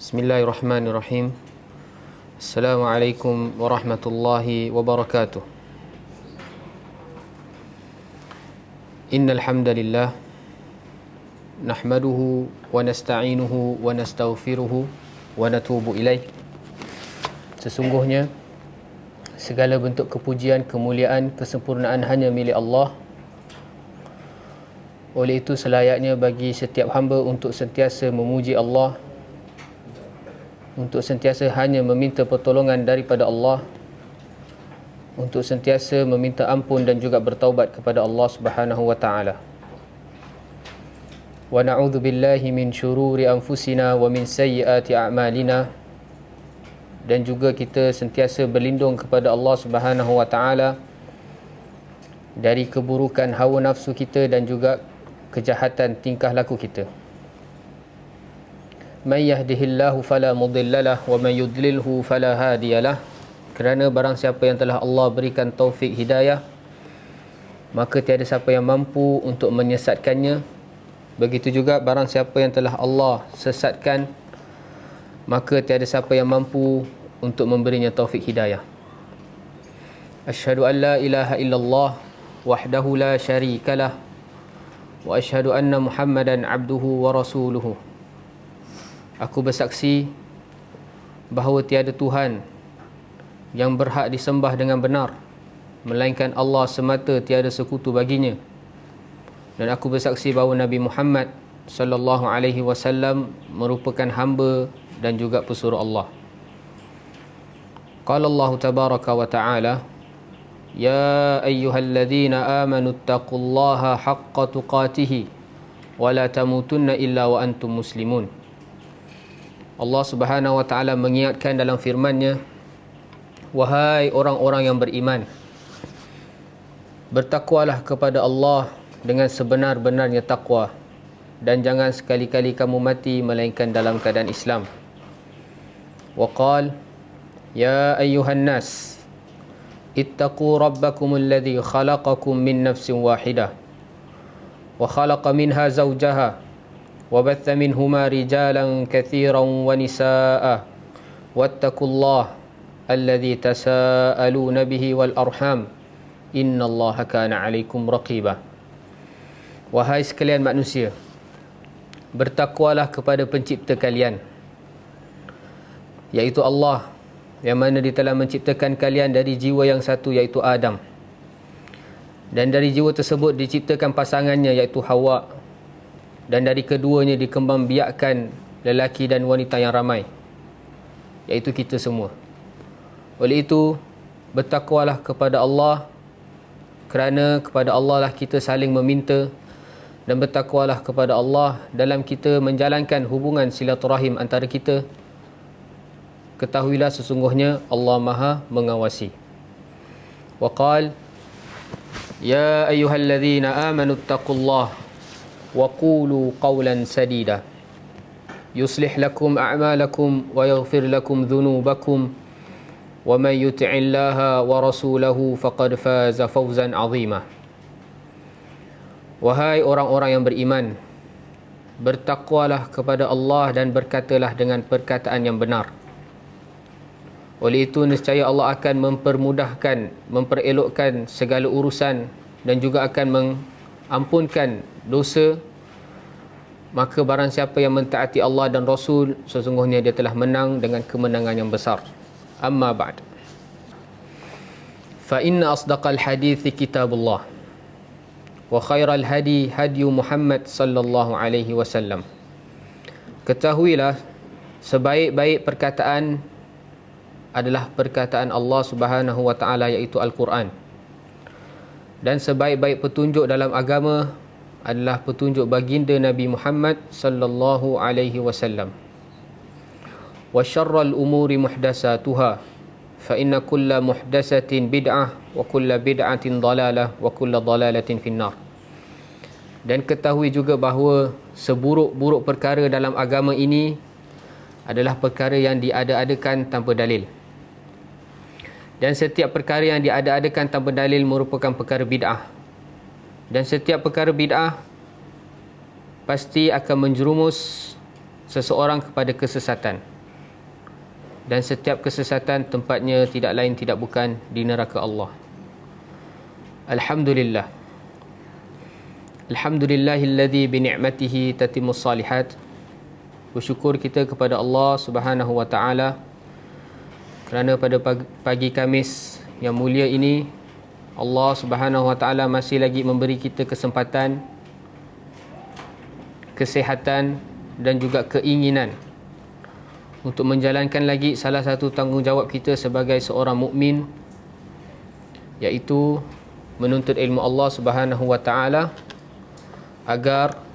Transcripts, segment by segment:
Bismillahirrahmanirrahim. Assalamualaikum warahmatullahi wabarakatuh. Innal hamdalillah nahmaduhu wa nasta'inuhu wa nastaghfiruhu wa natubu ilaih. Sesungguhnya segala bentuk kepujian, kemuliaan, kesempurnaan hanya milik Allah. Oleh itu selayaknya bagi setiap hamba untuk sentiasa memuji Allah, untuk sentiasa hanya meminta pertolongan daripada Allah, untuk sentiasa meminta ampun dan juga bertaubat kepada Allah Subhanahu wa taala. Wa na'udzu billahi min syururi anfusina wa min sayyiati a'malina. Dan juga kita sentiasa berlindung kepada Allah Subhanahu wa taala dari keburukan hawa nafsu kita dan juga kejahatan tingkah laku kita. Man yahdihillahu fala mudhillalah wa man yudlilhu fala hadiyalah. Kerana barang siapa yang telah Allah berikan taufik hidayah, maka tiada siapa yang mampu untuk menyesatkannya. Begitu juga barang siapa yang telah Allah sesatkan, maka tiada siapa yang mampu untuk memberinya taufik hidayah. Asyhadu an la ilaha illallah wahdahu la syarikalah wa asyhadu anna Muhammadan abduhu wa rasuluhu. Aku bersaksi bahawa tiada Tuhan yang berhak disembah dengan benar melainkan Allah semata, tiada sekutu baginya. Dan aku bersaksi bahawa Nabi Muhammad sallallahu alaihi wasallam merupakan hamba dan juga pesuruh Allah. Qala Allah tabaraka wa ta'ala, ya ayyuhalladzina amanu taqullaha haqqa tuqatih wa la tamutunna illa wa antum muslimun. Allah Subhanahu wa taala mengingatkan dalam firman-Nya, wahai orang-orang yang beriman, bertakwalah kepada Allah dengan sebenar-benarnya takwa, dan jangan sekali-kali kamu mati melainkan dalam keadaan Islam. Wa qala ya ayyuhan nas ittaqu rabbakumul ladzi khalaqakum min nafsin wahidah wa khalaqa minha zawjaha وبث منهما رجالا كثيرا ونساء واتقوا الله الذي تساءلون به والأرحام إن الله كان عليكم رقيبا. Wahai sekalian manusia, bertakwalah kepada pencipta kalian, iaitu Allah, yang mana Dia telah menciptakan kalian dari jiwa yang satu, iaitu Adam, dan dari jiwa tersebut diciptakan pasangannya, iaitu Hawa, dan dari keduanya dikembangbiakkan lelaki dan wanita yang ramai, iaitu kita semua. Oleh itu, bertakwalah kepada Allah, kerana kepada Allah lah kita saling meminta, dan bertakwalah kepada Allah dalam kita menjalankan hubungan silaturahim antara kita. Ketahuilah sesungguhnya Allah Maha mengawasi. Wa qala ya ayyuhalladzina amanu taqullaha وَقُولُوا قَوْلًا سَدِيدًا يُصْلِحْ لَكُمْ أَعْمَالَكُمْ وَيَغْفِرْ لَكُمْ ذُنُوبَكُمْ وَمَنْ يُطِعِ اللَّهَ وَرَسُولَهُ فَقَدْ فَازَ فَوْزًا عَظِيمًا. Wahai orang-orang yang beriman, bertakwalah kepada Allah dan berkatalah dengan perkataan yang benar. Oleh itu nescaya Allah akan mempermudahkan, memperelokkan segala urusan dan juga akan mengampunkan dosa. Maka barang siapa yang mentaati Allah dan Rasul, sesungguhnya dia telah menang dengan kemenangan yang besar. Amma ba'd, fa inna asdaqal hadithi kitabullah wa khairal hadi hadi Muhammad sallallahu alaihi wasallam. Ketahuilah, sebaik-baik perkataan adalah perkataan Allah Subhanahu wa taala, iaitu Al-Quran. Dan sebaik-baik petunjuk dalam agama adalah petunjuk baginda Nabi Muhammad sallallahu alaihi wasallam. Wa syarrul umuri muhdatsatuha fa inna kulla muhdatsatin bid'ah wa kulla bid'atin dalalah wa kulla dalalatin finnar. Dan ketahui juga bahawa seburuk-buruk perkara dalam agama ini adalah perkara yang diada-adakan tanpa dalil. Dan setiap perkara yang diada-adakan tanpa dalil merupakan perkara bid'ah. Dan setiap perkara bid'ah pasti akan menjerumus seseorang kepada kesesatan. dan setiap kesesatan tempatnya tidak lain tidak bukan di neraka Allah. Alhamdulillah. Alhamdulillahilladzi bi ni'matihi tatimmus salihat. Bersyukur kita kepada Allah Subhanahu wa taala kerana pada pagi Khamis yang mulia ini Allah Subhanahu wa taala masih lagi memberi kita kesempatan, kesihatan dan juga keinginan untuk menjalankan lagi salah satu tanggungjawab kita sebagai seorang mukmin, iaitu menuntut ilmu Allah Subhanahu wa taala agar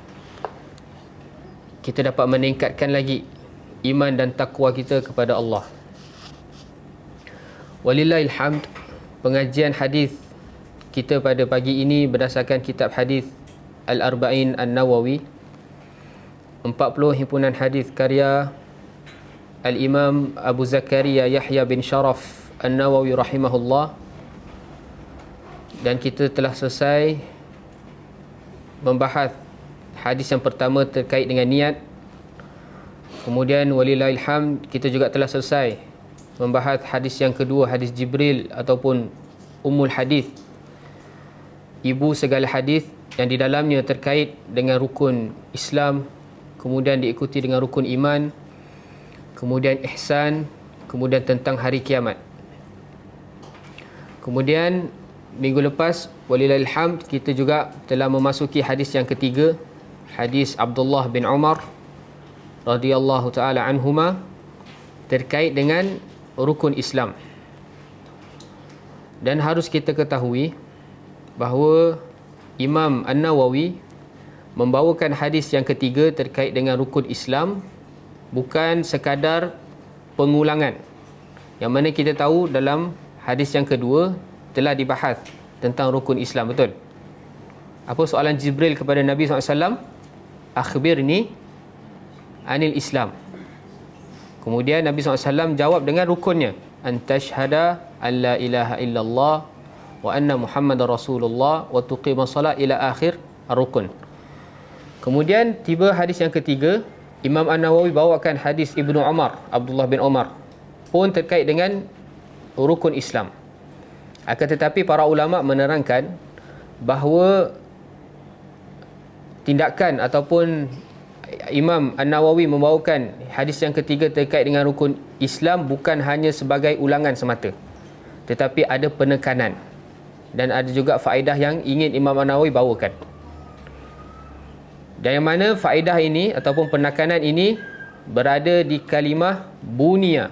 kita dapat meningkatkan lagi iman dan takwa kita kepada Allah. Walillahil hamd. Pengajian hadis kita pada pagi ini berdasarkan kitab hadis Al-Arba'in An-Nawawi, 40 himpunan hadis karya Al-Imam Abu Zakaria Yahya bin Sharaf An-Nawawi rahimahullah. Dan kita telah selesai membahas hadis yang pertama terkait dengan niat. Kemudian walillahil hamd, kita juga telah selesai membahas hadis yang kedua, hadis Jibril ataupun Ummul Hadis, ibu segala hadis, yang di dalamnya terkait dengan rukun Islam, kemudian diikuti dengan rukun iman, kemudian ihsan, kemudian tentang hari kiamat. Kemudian minggu lepas walillahil hamd kita juga telah memasuki hadis yang ketiga, hadis Abdullah bin Umar radhiyallahu taala anhuma terkait dengan rukun Islam. Dan harus kita ketahui bahawa Imam An-Nawawi membawakan hadis yang ketiga terkait dengan rukun Islam bukan sekadar pengulangan. Yang mana kita tahu dalam hadis yang kedua telah dibahas tentang rukun Islam, betul? Apa soalan Jibril kepada Nabi SAW? Akhbirni anil Islam. Kemudian Nabi SAW jawab dengan rukunnya, antashhada an la ilaha illallah wa anna Muhammadar Rasulullah wa tuqimus salat ila akhir ar-rukun. Kemudian tiba hadis yang ketiga, Imam An-Nawawi bawakan hadis Ibnu Umar, Abdullah bin Umar, pun terkait dengan rukun Islam. Akan tetapi para ulama menerangkan bahawa tindakan ataupun Imam An-Nawawi membawakan hadis yang ketiga terkait dengan rukun Islam bukan hanya sebagai ulangan semata, tetapi ada penekanan dan ada juga faedah yang ingin Imam An-Nawawi bawakan. Dan yang mana faedah ini ataupun penekanan ini berada di kalimah bunia.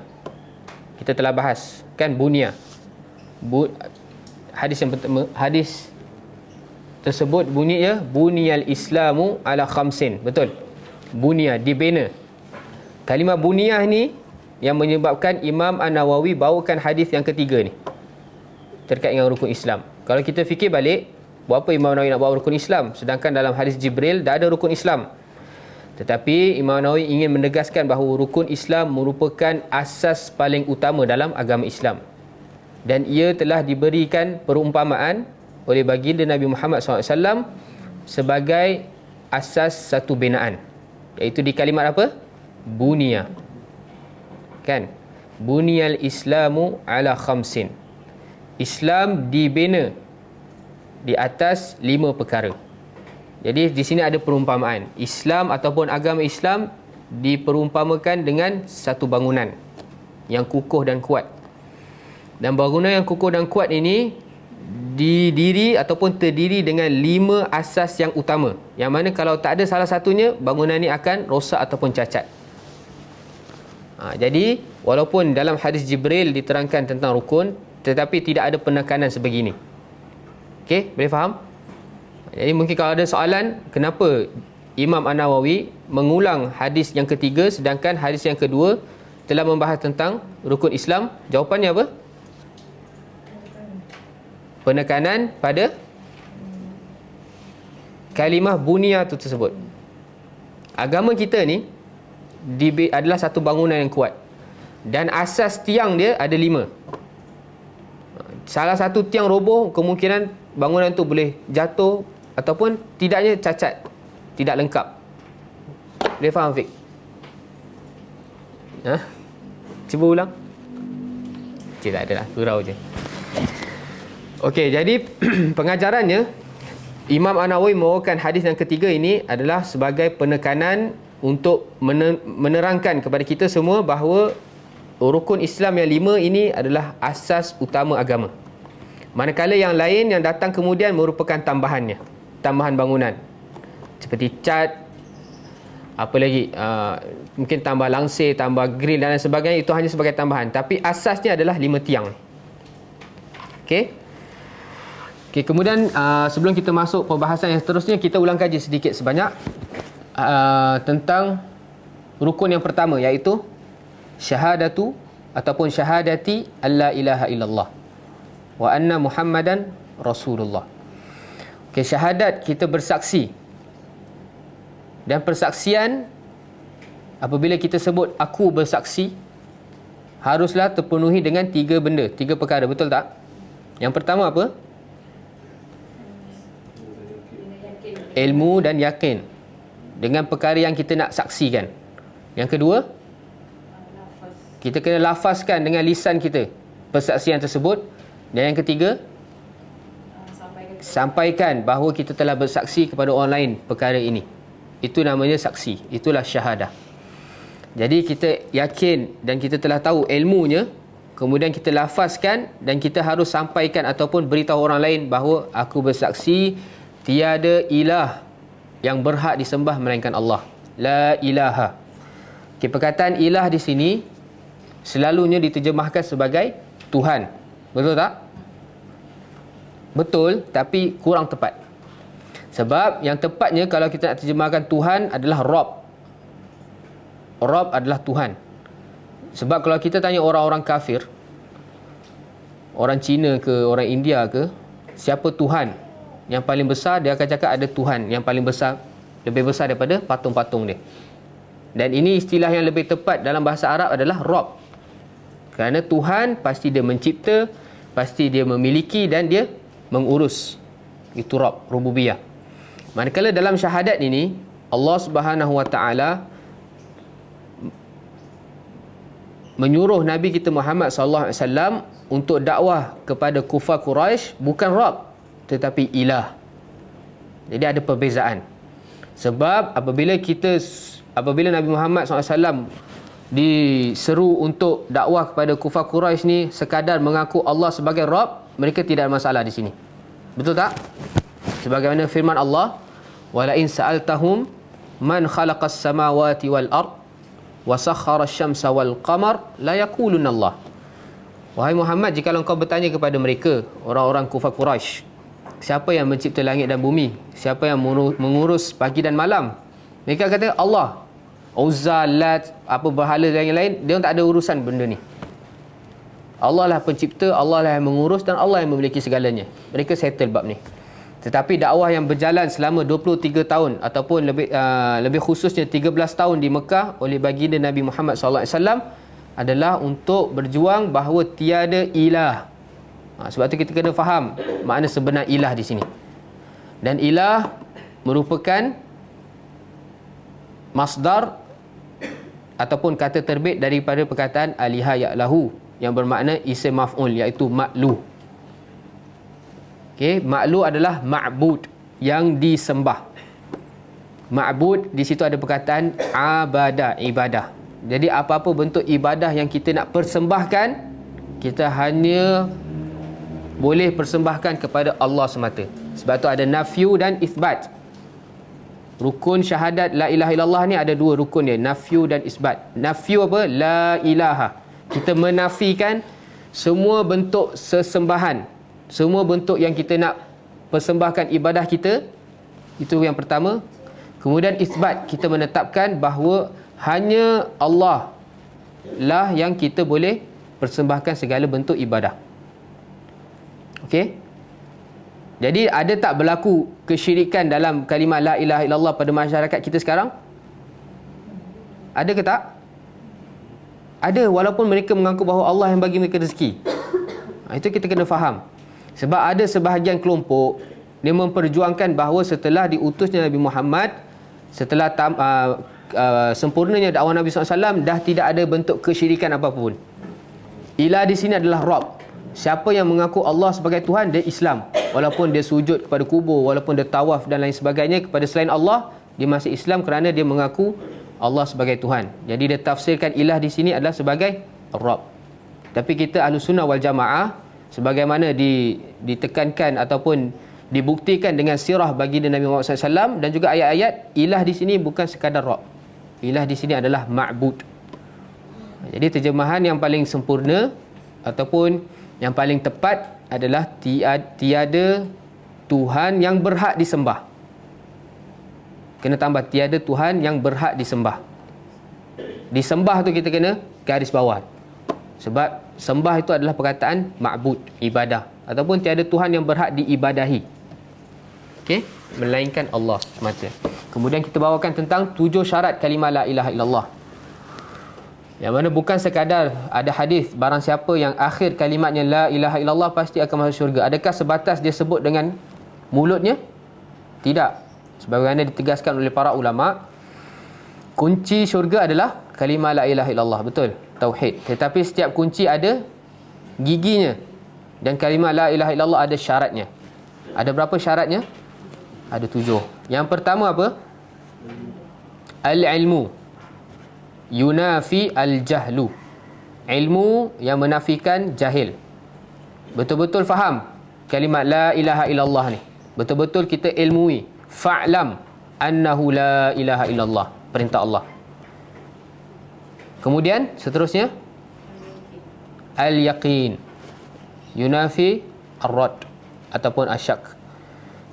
Kita telah bahas kan bunia. Hadis yang pertama, hadis tersebut bunyinya buniyal Islamu ala khamsin, betul? Bunia, dibina. Kalimah buniyah ni yang menyebabkan Imam An-Nawawi bawakan hadis yang ketiga ni terkait dengan rukun Islam. Kalau kita fikir balik, buat apa Imam An-Nawawi nak bawa rukun Islam sedangkan dalam hadis Jibril dah ada rukun Islam? Tetapi Imam An-Nawawi ingin menegaskan bahawa rukun Islam merupakan asas paling utama dalam agama Islam. Dan ia telah diberikan perumpamaan oleh baginda Nabi Muhammad SAW sebagai asas satu binaan, iaitu di kalimat apa? Bunia. Kan? Buniyal Islamu ala khamsin. Islam dibina di atas 5 perkara. Jadi di sini ada perumpamaan. Islam ataupun agama Islam diperumpamakan dengan satu bangunan yang kukuh dan kuat. Dan bangunan yang kukuh dan kuat ini didiri ataupun terdiri dengan 5 asas yang utama, yang mana kalau tak ada salah satunya, bangunan ini akan rosak ataupun cacat. Jadi walaupun dalam hadis Jibril diterangkan tentang rukun, tetapi tidak ada penekanan sebegini. Okey, boleh faham? Jadi mungkin kalau ada soalan, kenapa Imam An-Nawawi mengulang hadis yang ketiga sedangkan hadis yang kedua telah membahas tentang rukun Islam? Jawapannya apa? Penekanan pada kalimah bunia itu tersebut. Agama kita ni adalah satu bangunan yang kuat, dan asas tiang dia ada 5. Salah satu tiang roboh, kemungkinan bangunan tu boleh jatuh ataupun tidaknya cacat, tidak lengkap. Boleh faham, Fik? Cuba ulang. Cik, tak ada lah. Surau je. Okey, jadi pengajarannya, Imam An-Nawawi membawakan hadis yang ketiga ini adalah sebagai penekanan untuk menerangkan kepada kita semua bahawa rukun Islam yang 5 ini adalah asas utama agama. Manakala yang lain yang datang kemudian merupakan tambahannya, tambahan bangunan. Seperti cat, apa lagi, mungkin tambah langsir, tambah grill dan lain sebagainya, itu hanya sebagai tambahan. Tapi asasnya adalah 5 tiang. Okey. Okey, kemudian sebelum kita masuk pembahasan yang seterusnya, kita ulang kaji sedikit sebanyak tentang rukun yang pertama, iaitu syahadatu ataupun syahadati alla ilaha illallah wa anna Muhammadan Rasulullah. Okey, syahadat, kita bersaksi. Dan persaksian, apabila kita sebut aku bersaksi, haruslah terpenuhi dengan 3 benda, 3 perkara, betul tak? Yang pertama apa? Ilmu dan yakin dengan perkara yang kita nak saksikan. Yang kedua, kita kena lafazkan dengan lisan kita persaksian tersebut. Dan yang ketiga, sampaikan bahawa kita telah bersaksi kepada orang lain perkara ini. Itu namanya saksi. Itulah syahadah. Jadi kita yakin dan kita telah tahu ilmunya, kemudian kita lafazkan dan kita harus sampaikan ataupun beritahu orang lain bahawa aku bersaksi tiada ilah yang berhak disembah melainkan Allah. La ilaha. Okay, perkataan ilah di sini selalunya diterjemahkan sebagai Tuhan. Betul tak? Betul, tapi kurang tepat. Sebab yang tepatnya kalau kita nak terjemahkan Tuhan adalah Rabb. Rabb adalah Tuhan. Sebab kalau kita tanya orang-orang kafir, orang Cina ke, orang India ke, siapa Tuhan yang paling besar, dia akan cakap ada Tuhan yang paling besar, lebih besar daripada patung-patung dia. Dan ini istilah yang lebih tepat dalam bahasa Arab adalah Rabb. Kerana Tuhan pasti dia mencipta, pasti dia memiliki dan dia mengurus. Itu Rabb, rububiyah. Manakala dalam syahadat ini, Allah Subhanahu Wa Taala menyuruh Nabi kita Muhammad sallallahu alaihi wasallam untuk dakwah kepada kufar Quraisy, bukan Rabb tetapi ilah. Jadi ada perbezaan. Sebab apabila Nabi Muhammad SAW diseru untuk dakwah kepada kufar Quraisy ni sekadar mengaku Allah sebagai Rabb, mereka tidak ada masalah di sini. Betul tak? Sebagaimana firman Allah, "Wala in sa'altahum man khalaqas samawati wal ard wa sakhkhara asy-syamsa wal qamar la yaquluna Allah." Wahai Muhammad, jika engkau bertanya kepada mereka, orang-orang kufar Quraisy, siapa yang mencipta langit dan bumi? Siapa yang mengurus pagi dan malam? Mereka kata Allah. Uzza, Lat, apa berhala dan yang lain, dia tak ada urusan benda ni. Allah lah pencipta, Allah lah yang mengurus dan Allah yang memiliki segalanya. Mereka settle bab ni. Tetapi dakwah yang berjalan selama 23 tahun ataupun lebih khususnya 13 tahun di Mekah oleh baginda Nabi Muhammad SAW adalah untuk berjuang bahawa tiada ilah. Sebab tu kita kena faham makna sebenar ilah di sini. Dan ilah merupakan masdar ataupun kata terbit daripada perkataan aliha ya'lahu yang bermakna isim maf'ul, iaitu ma'lu. Okey, ma'lu adalah ma'bud, yang disembah. Ma'bud di situ ada perkataan abada, ibadah. Jadi apa-apa bentuk ibadah yang kita nak persembahkan, kita hanya boleh persembahkan kepada Allah semata. Sebab tu ada nafyu dan isbat. Rukun syahadat la ilaha illallah ni ada 2 rukun dia, nafyu dan isbat. Nafyu apa? La ilaha. Kita menafikan semua bentuk sesembahan, semua bentuk yang kita nak persembahkan ibadah kita. Itu yang pertama. Kemudian isbat, kita menetapkan bahawa hanya Allah lah yang kita boleh persembahkan segala bentuk ibadah. Okey. Jadi ada tak berlaku kesyirikan dalam kalimah la ilaha illallah pada masyarakat kita sekarang? Ada ke tak? Ada, walaupun mereka mengaku bahawa Allah yang bagi mereka rezeki. Itu kita kena faham. Sebab ada sebahagian kelompok dia memperjuangkan bahawa setelah diutusnya Nabi Muhammad, setelah sempurnanya dakwah Nabi SAW, dah tidak ada bentuk kesyirikan apapun. Ilah di sini adalah Rabb. Siapa yang mengaku Allah sebagai Tuhan, dia Islam. Walaupun dia sujud kepada kubur, walaupun dia tawaf dan lain sebagainya kepada selain Allah, dia masih Islam kerana dia mengaku Allah sebagai Tuhan. Jadi dia tafsirkan ilah di sini adalah sebagai Rabb. Tapi kita Ahlussunnah wal Jamaah, sebagaimana ditekankan ataupun dibuktikan dengan sirah baginda Nabi Muhammad SAW dan juga ayat-ayat, ilah di sini bukan sekadar Rabb. Ilah di sini adalah ma'bud. Jadi terjemahan yang paling sempurna ataupun yang paling tepat adalah tiada Tuhan yang berhak disembah. Kena tambah tiada Tuhan yang berhak disembah. Disembah tu kita kena garis bawah. Sebab sembah itu adalah perkataan ma'bud, ibadah, ataupun tiada Tuhan yang berhak diibadahi. Okey, melainkan Allah semata. Kemudian kita bawakan tentang 7 syarat kalimah la ilaha illallah. Yang mana bukan sekadar ada hadis barang siapa yang akhir kalimatnya la ilaha illallah pasti akan masuk syurga. Adakah sebatas dia sebut dengan mulutnya? Tidak. Sebagaimana ditegaskan oleh para ulama, kunci syurga adalah kalimah la ilaha illallah, betul? Tauhid. Tetapi setiap kunci ada giginya. Dan kalimah la ilaha illallah ada syaratnya. Ada berapa syaratnya? Ada 7. Yang pertama apa? Al-ilmu yunafi al-jahlu. Ilmu yang menafikan jahil. Betul-betul faham kalimat la ilaha illallah ni. Betul-betul kita ilmui. Fa'lam annahu la ilaha illallah. Perintah Allah. Kemudian seterusnya al-yaqin yunafi ar-rad ataupun asyak.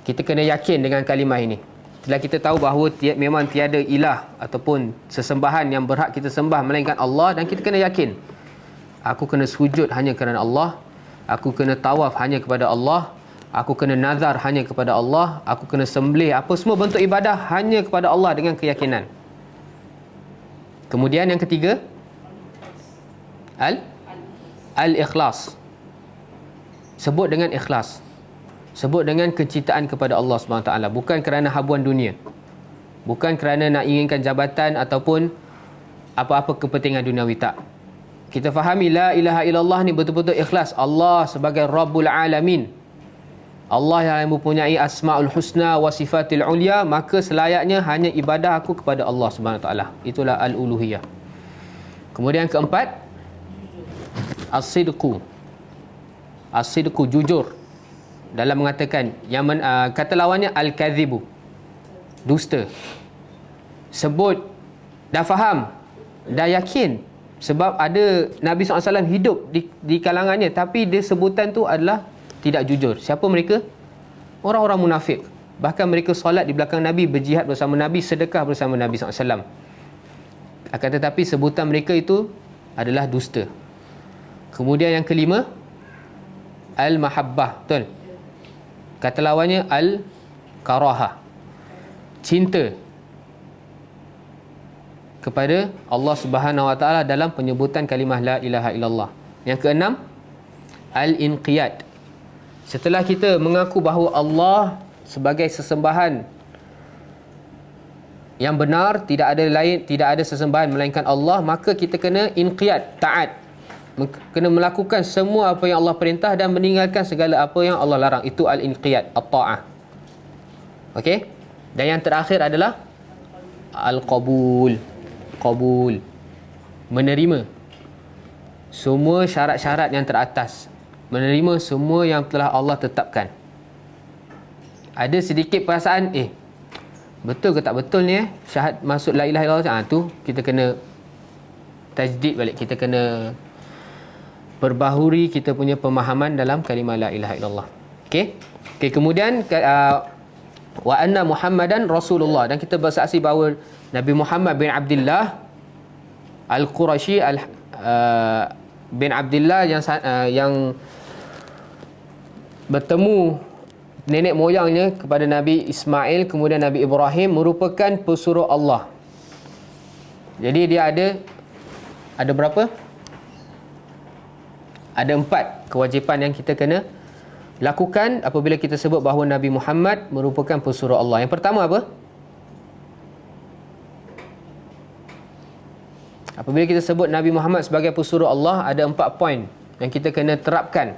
Kita kena yakin dengan kalimah ini. Setelah kita tahu bahawa memang tiada ilah ataupun sesembahan yang berhak kita sembah melainkan Allah, dan kita kena yakin, aku kena sujud hanya kerana Allah, aku kena tawaf hanya kepada Allah, aku kena nazar hanya kepada Allah, aku kena sembelih, apa semua bentuk ibadah hanya kepada Allah dengan keyakinan. Kemudian yang ketiga, al-ikhlas. Sebut dengan ikhlas. Sebut dengan kecintaan kepada Allah SWT. Bukan kerana habuan dunia. Bukan kerana nak inginkan jabatan ataupun apa-apa kepentingan duniawi, tak. Kita fahami la ilaha illallah ni betul-betul ikhlas. Allah sebagai Rabbul Alamin. Allah yang mempunyai asma'ul husna wa sifatil ulia, maka selayaknya hanya ibadah aku kepada Allah SWT. Itulah al-uluhiyah. Kemudian keempat, as-sidqu. As-sidqu, jujur. Dalam mengatakan, kata lawannya al-kadhibu, dusta. Sebut, dah faham, dah yakin. Sebab ada Nabi SAW hidup di kalangannya, tapi dia sebutan tu adalah tidak jujur. Siapa mereka? Orang-orang munafik. Bahkan mereka solat di belakang Nabi, berjihad bersama Nabi, sedekah bersama Nabi SAW. Akan tetapi sebutan mereka itu adalah dusta. Kemudian yang kelima, al-mahabbah. Betul? Kata lawannya al-karahah, cinta kepada Allah Subhanahu Wa Taala dalam penyebutan kalimah la ilaha illallah. Yang keenam, al-inqiyad. Setelah kita mengaku bahawa Allah sebagai sesembahan yang benar, tidak ada sesembahan melainkan Allah, maka kita kena inqiyad, taat. Kena melakukan semua apa yang Allah perintah dan meninggalkan segala apa yang Allah larang. Itu al-inqiyad, at-ta'ah. Okey? Dan yang terakhir adalah al-qabul. Qabul. Menerima semua syarat-syarat yang teratas. Menerima semua yang telah Allah tetapkan. Ada sedikit perasaan, betul ke tak betul ni syahad masuk la ilaha illallah, tu kita kena tajdid balik. Kita kena perbahuri kita punya pemahaman dalam kalimah la ilaha illallah. Okey, kemudian wa anna Muhammadan Rasulullah, dan kita bersaksi bahawa Nabi Muhammad bin Abdullah Al-Qurashi bin Abdullah yang bertemu nenek moyangnya kepada Nabi Ismail, kemudian Nabi Ibrahim, merupakan pesuruh Allah. Jadi dia ada berapa? Ada 4 kewajipan yang kita kena lakukan apabila kita sebut bahawa Nabi Muhammad merupakan pesuruh Allah. Yang pertama apa? Apabila kita sebut Nabi Muhammad sebagai pesuruh Allah, ada 4 poin yang kita kena terapkan.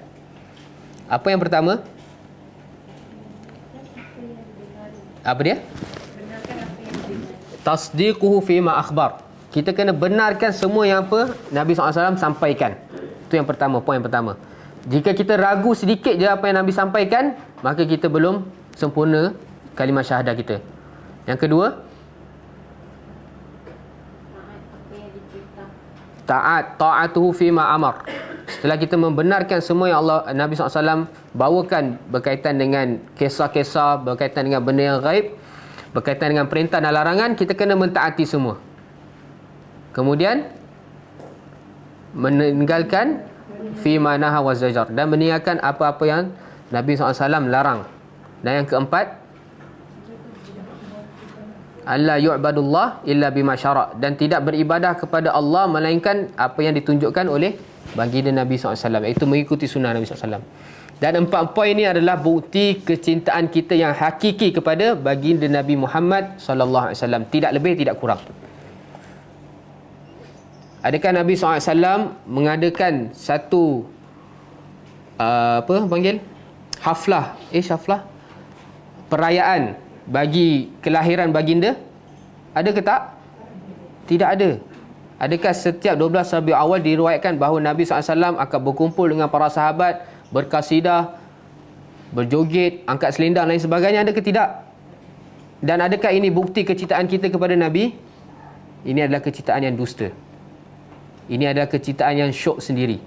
Apa yang pertama? Apa dia? Tasdiquhu fima akhbar. Kita kena benarkan semua yang apa Nabi SAW sampaikan. Itu yang pertama, poin pertama. Jika kita ragu sedikit je apa yang Nabi sampaikan, maka kita belum sempurna kalimah syahadah kita. Yang kedua, ta'atuhu fima amar. Setelah kita membenarkan semua yang Nabi SAW bawakan berkaitan dengan kisah-kisah, berkaitan dengan benda yang gaib, berkaitan dengan perintah dan larangan, kita kena mentaati semua. Kemudian meninggalkan fima naha wa zajar, dan meninggalkan apa-apa yang Nabi SAW larang. Dan yang keempat, alla yu'badullah illa bima syara', dan tidak beribadah kepada Allah melainkan apa yang ditunjukkan oleh baginda Nabi SAW, iaitu mengikuti sunnah Nabi SAW. Dan 4 poin ini adalah bukti kecintaan kita yang hakiki kepada baginda Nabi Muhammad SAW, tidak lebih tidak kurang. Adakah Nabi SAW mengadakan satu haflah perayaan bagi kelahiran baginda? Ada ke tak? Tidak ada. Adakah setiap 12 Rabiul Awal diriwayatkan bahawa Nabi SAW akan berkumpul dengan para sahabat, berkasidah, berjoget, angkat selendang dan lain sebagainya? Ada ke tidak? Dan adakah ini bukti kecintaan kita kepada Nabi? Ini adalah kecintaan yang dusta. Ini adalah kecintaan yang syok sendiri.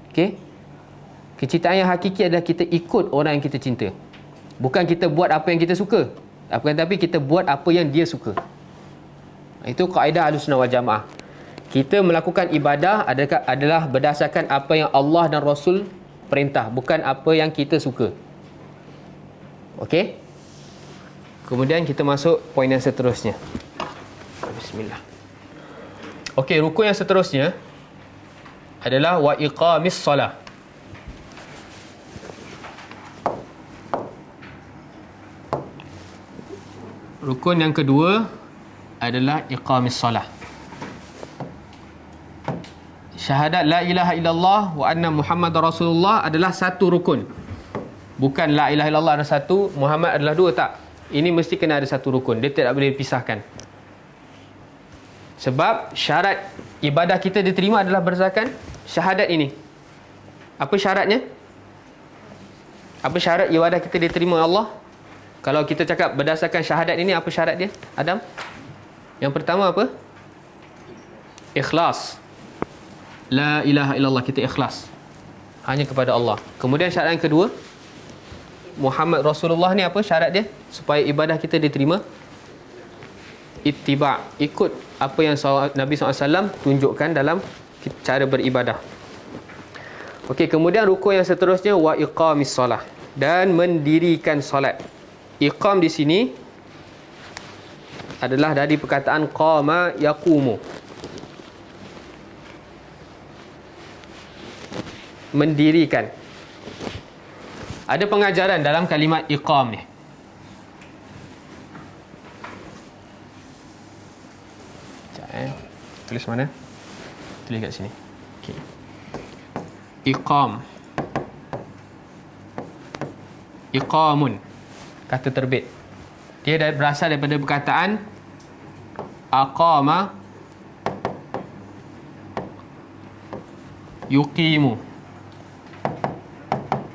Okey? Kecintaan yang hakiki adalah kita ikut orang yang kita cinta. Bukan kita buat apa yang kita suka, tapi kita buat apa yang dia suka. Itu kaedah Ahlussunnah wal Jamaah. Kita melakukan ibadah adalah berdasarkan apa yang Allah dan Rasul perintah, bukan apa yang kita suka. Okey? Kemudian kita masuk poin yang seterusnya. Bismillah. Okey, rukun yang seterusnya adalah wa iqamis solah. Rukun yang kedua adalah iqamis solah. Syahadat la ilaha illallah wa anna Muhammadar Rasulullah adalah satu rukun. Bukan la ilaha illallah ada satu, Muhammad adalah dua, tak. Ini mesti kena ada satu rukun. Dia tidak boleh dipisahkan. Sebab syarat ibadah kita diterima adalah berdasarkan syahadat ini. Apa syaratnya? Apa syarat ibadah kita diterima Allah? Kalau kita cakap berdasarkan syahadat ini, apa syarat dia, Adam? Yang pertama apa? Ikhlas. La ilaha illallah, kita ikhlas hanya kepada Allah. Kemudian syarat yang kedua, Muhammad Rasulullah ni apa syarat dia supaya ibadah kita diterima? Ittiba', ikut apa yang Nabi SAW tunjukkan dalam cara beribadah. Okey, kemudian rukun yang seterusnya wa iqamis solah, dan mendirikan solat. Iqam di sini adalah dari perkataan qama yaqumu, mendirikan. Ada pengajaran dalam kalimat iqam ni. Tulis mana? Tulis kat sini. Okey. Iqam. Iqamun, kata terbit. Dia berasal daripada perkataan aqama yuqimu.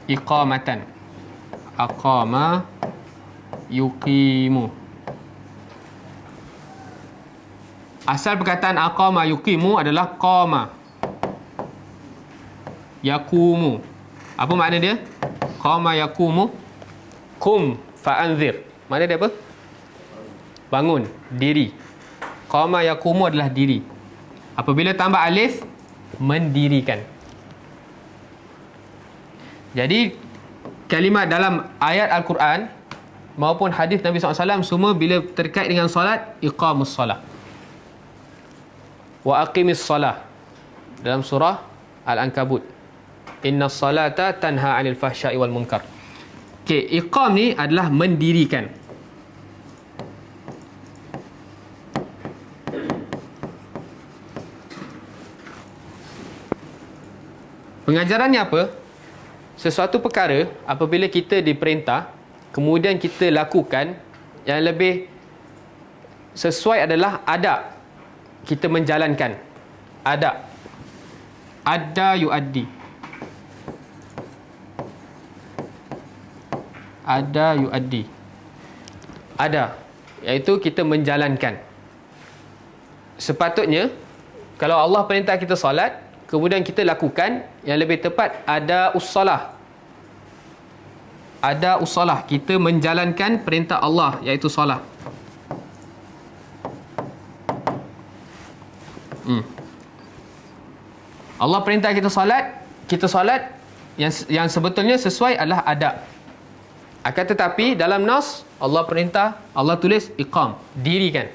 Iqamatan. Aqama yuqimu. Asal perkataan aqama yuqimu adalah qama yaqumu. Apa makna dia? Qama yaqumu, qum fa'anzir. Makna dia apa? Bangun, diri. Qama yaqumu adalah diri. Apabila tambah alif, mendirikan. Jadi kalimat dalam ayat Al-Quran maupun hadis Nabi SAW semua bila terkait dengan solat, iqamus solat. Wa aqimis solah dalam surah Al-Ankabut, inna salata tanha 'anil fahsya'i wal munkar. Okey, iqam ni adalah mendirikan. Pengajarannya apa? Sesuatu perkara apabila kita diperintah, kemudian kita lakukan, yang lebih sesuai adalah adab. Kita menjalankan adab. Adda yuaddi. Ada yuaddi. Ada, iaitu kita menjalankan. Sepatutnya kalau Allah perintah kita solat, kemudian kita lakukan, yang lebih tepat ada ussalah. Ada ussalah, kita menjalankan perintah Allah, iaitu solat. Allah perintah kita solat, yang sebetulnya sesuai adalah adab. Akan tetapi dalam nas, Allah perintah, Allah tulis iqam, dirikan.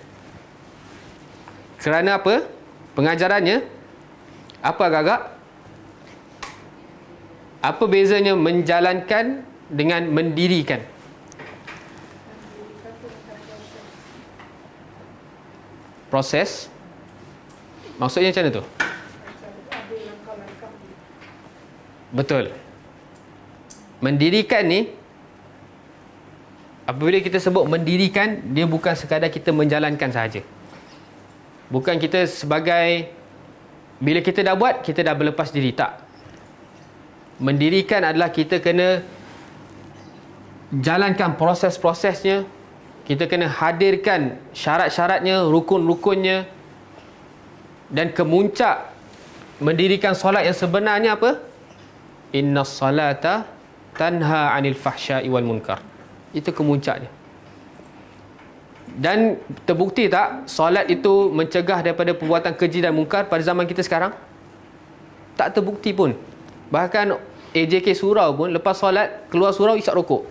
Kerana apa? Pengajarannya apa agak-agak? Apa bezanya menjalankan dengan mendirikan? Proses. Maksudnya macam mana tu? Betul. Mendirikan ni, apabila kita sebut mendirikan, dia bukan sekadar kita menjalankan sahaja. Bukan kita sebagai, bila kita dah buat, kita dah berlepas diri. Tak. Mendirikan adalah kita kena jalankan proses-prosesnya, kita kena hadirkan syarat-syaratnya, rukun-rukunnya, dan kemuncak mendirikan solat yang sebenarnya apa? Innas salata tanha 'anil fahsya'i wal munkar. Itu kemuncaknya. Dan terbukti tak solat itu mencegah daripada perbuatan keji dan mungkar pada zaman kita sekarang? Tak terbukti pun. Bahkan AJK surau pun lepas solat, keluar surau isap rokok.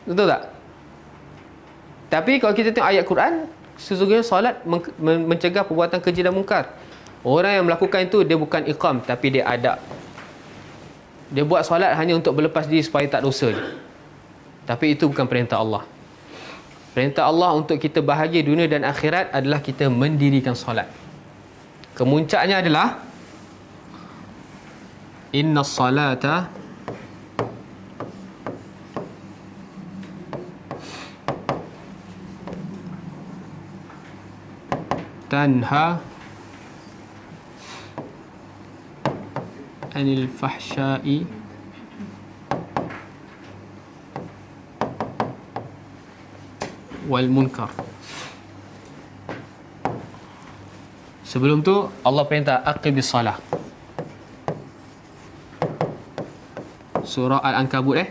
Betul tak? Tapi kalau kita tengok ayat Quran, sesungguhnya solat mencegah perbuatan keji dan mungkar. Orang yang melakukan itu, dia bukan iqam, tapi dia adab. Dia buat solat hanya untuk berlepas diri supaya tak dosa je. Tapi itu bukan perintah Allah. Perintah Allah untuk kita bahagia dunia dan akhirat adalah kita mendirikan solat. Kemuncaknya adalah innas salata tanha 'anil fahsya'i wal munkar. Sebelum tu Allah perintah aqimis salah. Surah Al-Ankabut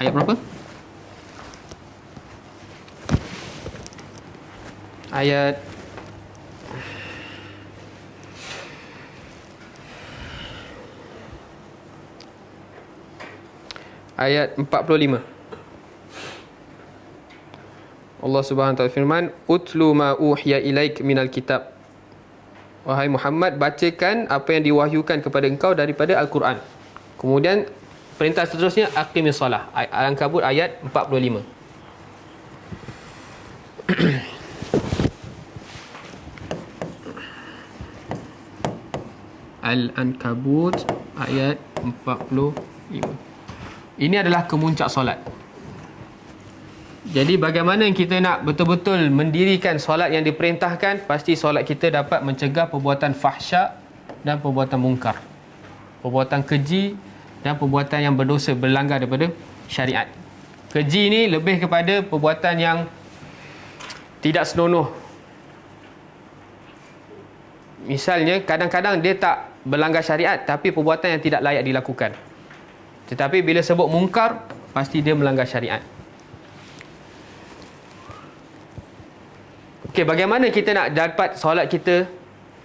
ayat berapa? Ayat ayat 45. Allah Subhanahu wa taala firman, "Utlu ma uhiya ilaik minal kitab." Wahai Muhammad, bacakan apa yang diwahyukan kepada engkau daripada Al-Quran. Kemudian perintah seterusnya aqimis salah. Al-Ankabut ayat 45. Al-Ankabut ayat 45. Ini adalah kemuncak solat. Jadi bagaimana kita nak betul-betul mendirikan solat yang diperintahkan, pasti solat kita dapat mencegah perbuatan fahsya dan perbuatan mungkar, perbuatan keji dan perbuatan yang berdosa, berlanggar daripada syariat. Keji ni lebih kepada perbuatan yang tidak senonoh. Misalnya kadang-kadang dia tak berlanggar syariat, tapi perbuatan yang tidak layak dilakukan. Tetapi bila sebut mungkar, pasti dia melanggar syariat. Okey, bagaimana kita nak dapat solat kita